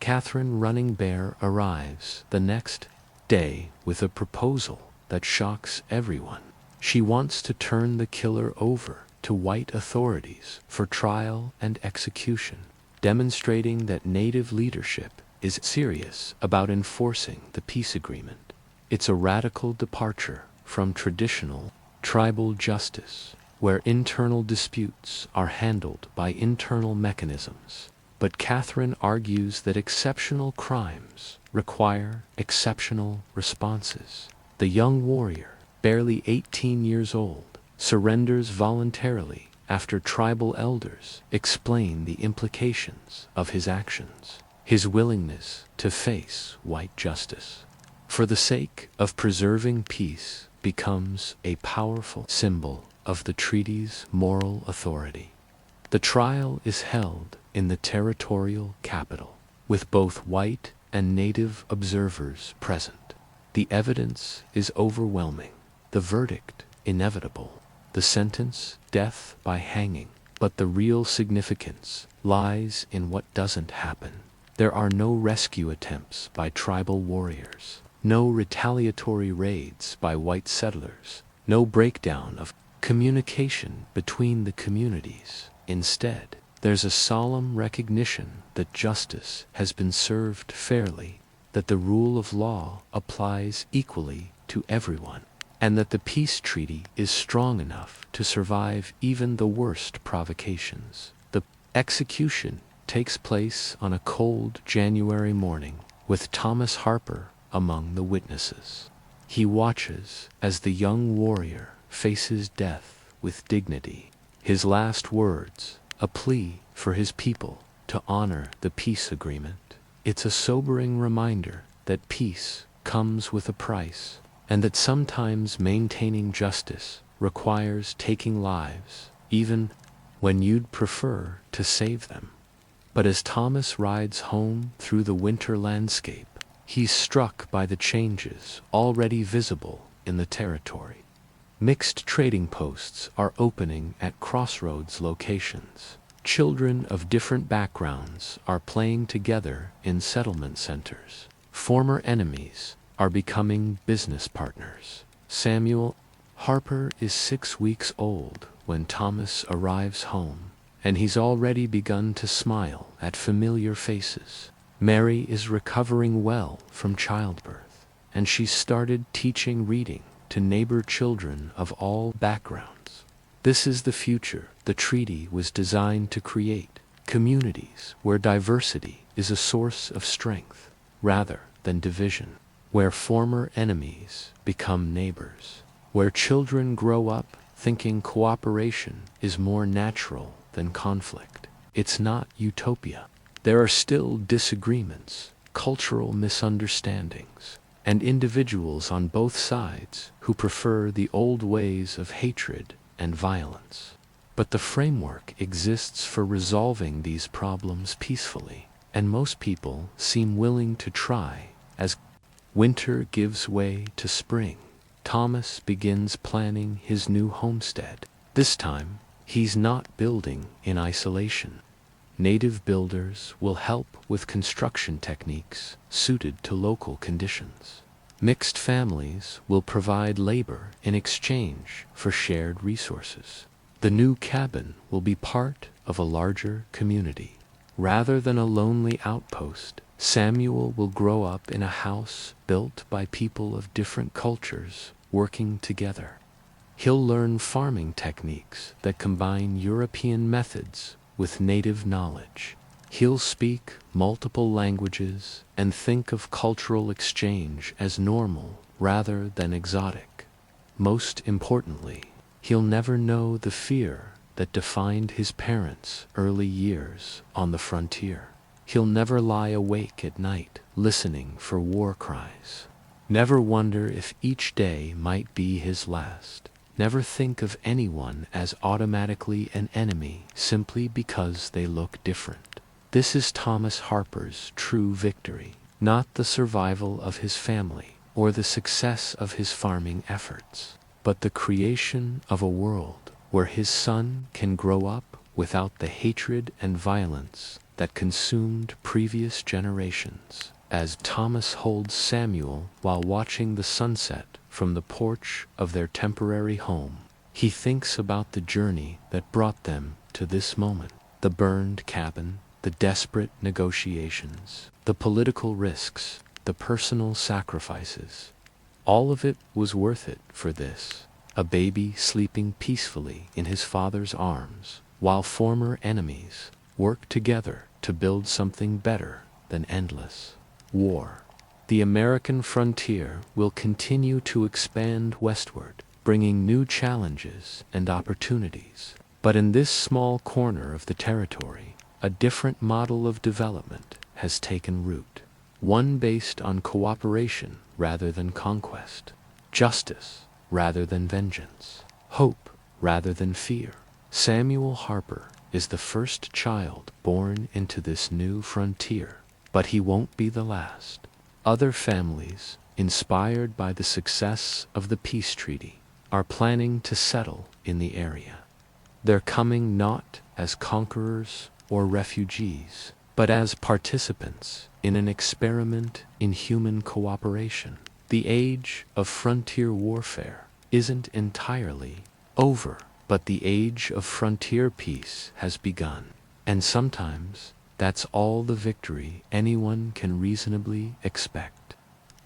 Catherine Running Bear arrives the next day with a proposal that shocks everyone. She wants to turn the killer over to white authorities for trial and execution, demonstrating that Native leadership is serious about enforcing the peace agreement. It's a radical departure from traditional tribal justice, where internal disputes are handled by internal mechanisms. But Catherine argues that exceptional crimes require exceptional responses. The young warrior, barely 18 years old, surrenders voluntarily after tribal elders explain the implications of his actions, his willingness to face white justice. for the sake of preserving peace, becomes a powerful symbol of the treaty's moral authority. The trial is held in the territorial capital, with both white and native observers present. The evidence is overwhelming, the verdict inevitable, the sentence death by hanging. But the real significance lies in what doesn't happen. There are no rescue attempts by tribal warriors, no retaliatory raids by white settlers, no breakdown of communication between the communities. Instead, there's a solemn recognition that justice has been served fairly, that the rule of law applies equally to everyone, and that the peace treaty is strong enough to survive even the worst provocations. The execution takes place on a cold January morning, with Thomas Harper among the witnesses. He watches as the young warrior faces death with dignity. His last words, a plea for his people to honor the peace agreement. It's a sobering reminder that peace comes with a price, and that sometimes maintaining justice requires taking lives, even when you'd prefer to save them. But as Thomas rides home through the winter landscape, he's struck by the changes already visible in the territory. Mixed trading posts are opening at crossroads locations. Children of different backgrounds are playing together in settlement centers. Former enemies are becoming business partners. Samuel Harper is 6 weeks old when Thomas arrives home, and he's already begun to smile at familiar faces. Mary is recovering well from childbirth, and she's started teaching reading to neighbor children of all backgrounds. This is the future the treaty was designed to create, communities where diversity is a source of strength rather than division, where former enemies become neighbors, where children grow up thinking cooperation is more natural than conflict. It's not utopia. There are still disagreements, cultural misunderstandings, and individuals on both sides who prefer the old ways of hatred and violence. But the framework exists for resolving these problems peacefully, and most people seem willing to try. As winter gives way to spring, Thomas begins planning his new homestead. This time, he's not building in isolation. Native builders will help with construction techniques suited to local conditions. Mixed families will provide labor in exchange for shared resources. The new cabin will be part of a larger community. Rather than a lonely outpost, Samuel will grow up in a house built by people of different cultures working together. He'll learn farming techniques that combine European methods with native knowledge. He'll speak multiple languages and think of cultural exchange as normal rather than exotic. Most importantly, he'll never know the fear that defined his parents' early years on the frontier. He'll never lie awake at night listening for war cries. Never wonder if each day might be his last. Never think of anyone as automatically an enemy simply because they look different. This is Thomas Harper's true victory, not the survival of his family or the success of his farming efforts, but the creation of a world where his son can grow up without the hatred and violence that consumed previous generations. As Thomas holds Samuel while watching the sunset from the porch of their temporary home, he thinks about the journey that brought them to this moment. The burned cabin, the desperate negotiations, the political risks, the personal sacrifices. All of it was worth it for this. A baby sleeping peacefully in his father's arms, while former enemies work together to build something better than endless war. The American frontier will continue to expand westward, bringing new challenges and opportunities. But in this small corner of the territory, a different model of development has taken root. one based on cooperation rather than conquest, justice rather than vengeance, hope rather than fear. Samuel Harper is the first child born into this new frontier, but he won't be the last. Other families, inspired by the success of the peace treaty, are planning to settle in the area. They're coming not as conquerors or refugees, but as participants in an experiment in human cooperation. The age of frontier warfare isn't entirely over, but the age of frontier peace has begun. And sometimes that's all the victory anyone can reasonably expect.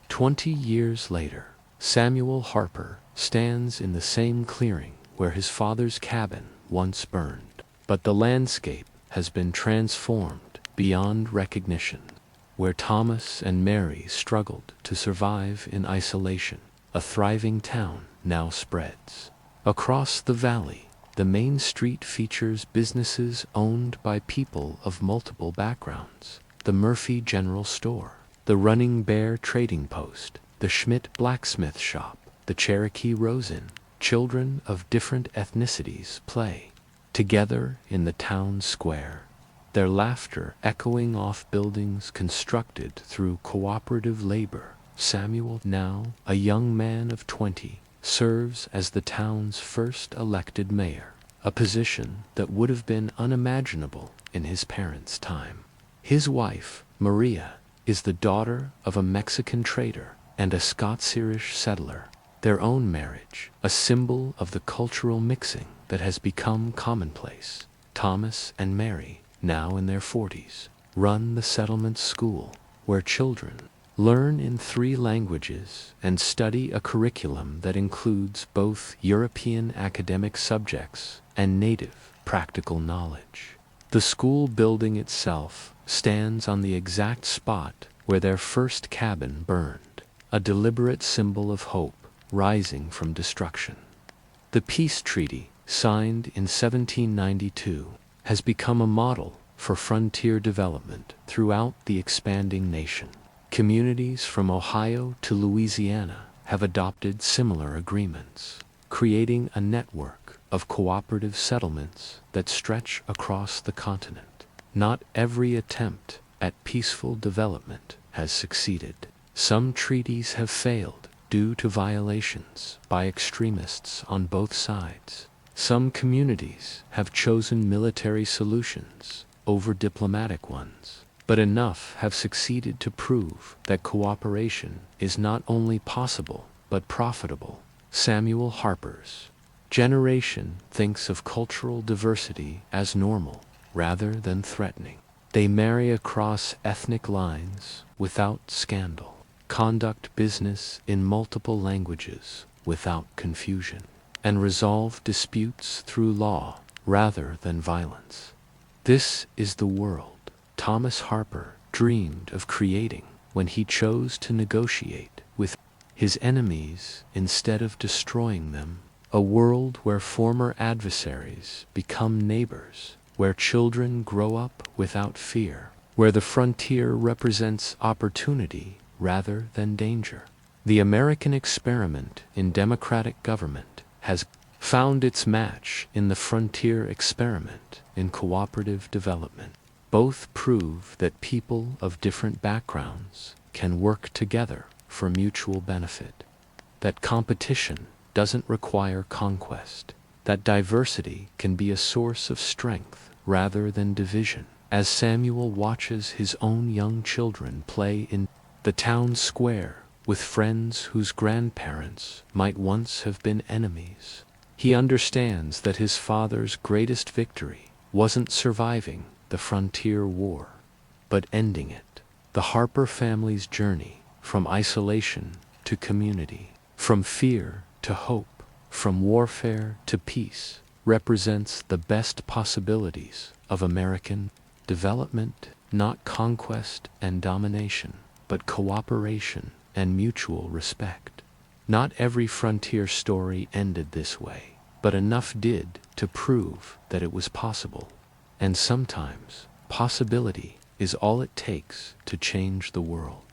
20 years later, Samuel Harper stands in the same clearing where his father's cabin once burned, but the landscape has been transformed beyond recognition. Where Thomas and Mary struggled to survive in isolation, a thriving town now spreads. Across the valley, the main street features businesses owned by people of multiple backgrounds: the Murphy General Store, the Running Bear Trading Post, the Schmidt Blacksmith Shop, the Cherokee Rose Inn. Children of different ethnicities play together in the town square, their laughter echoing off buildings constructed through cooperative labor. Samuel, now a young man of 20, serves as the town's first elected mayor, a position that would have been unimaginable in his parents' time. His wife, Maria, is the daughter of a Mexican trader and a Scots-Irish settler. Their own marriage, a symbol of the cultural mixing that has become commonplace. Thomas and Mary, now in their 40s, run the settlement school, where children learn in 3 languages and study a curriculum that includes both European academic subjects and native practical knowledge. The school building itself stands on the exact spot where their first cabin burned, a deliberate symbol of hope rising from destruction. The peace treaty, signed in 1792, has become a model for frontier development throughout the expanding nation. Communities from Ohio to Louisiana have adopted similar agreements, creating a network of cooperative settlements that stretch across the continent. Not every attempt at peaceful development has succeeded. Some treaties have failed due to violations by extremists on both sides. Some communities have chosen military solutions over diplomatic ones, but enough have succeeded to prove that cooperation is not only possible but profitable. Samuel Harper's generation thinks of cultural diversity as normal rather than threatening. They marry across ethnic lines without scandal, conduct business in multiple languages without confusion, and resolve disputes through law rather than violence. This is the world Thomas Harper dreamed of creating when he chose to negotiate with his enemies instead of destroying them. A world where former adversaries become neighbors, where children grow up without fear, where the frontier represents opportunity rather than danger. The American experiment in democratic government has found its match in the frontier experiment in cooperative development. Both prove that people of different backgrounds can work together for mutual benefit, that competition doesn't require conquest, that diversity can be a source of strength rather than division. As Samuel watches his own young children play in the town square with friends whose grandparents might once have been enemies, he understands that his father's greatest victory wasn't surviving the frontier war, but ending it. The Harper family's journey from isolation to community, from fear to hope, from warfare to peace, represents the best possibilities of American development, not conquest and domination, but cooperation and mutual respect. Not every frontier story ended this way, but enough did to prove that it was possible. And sometimes, possibility is all it takes to change the world.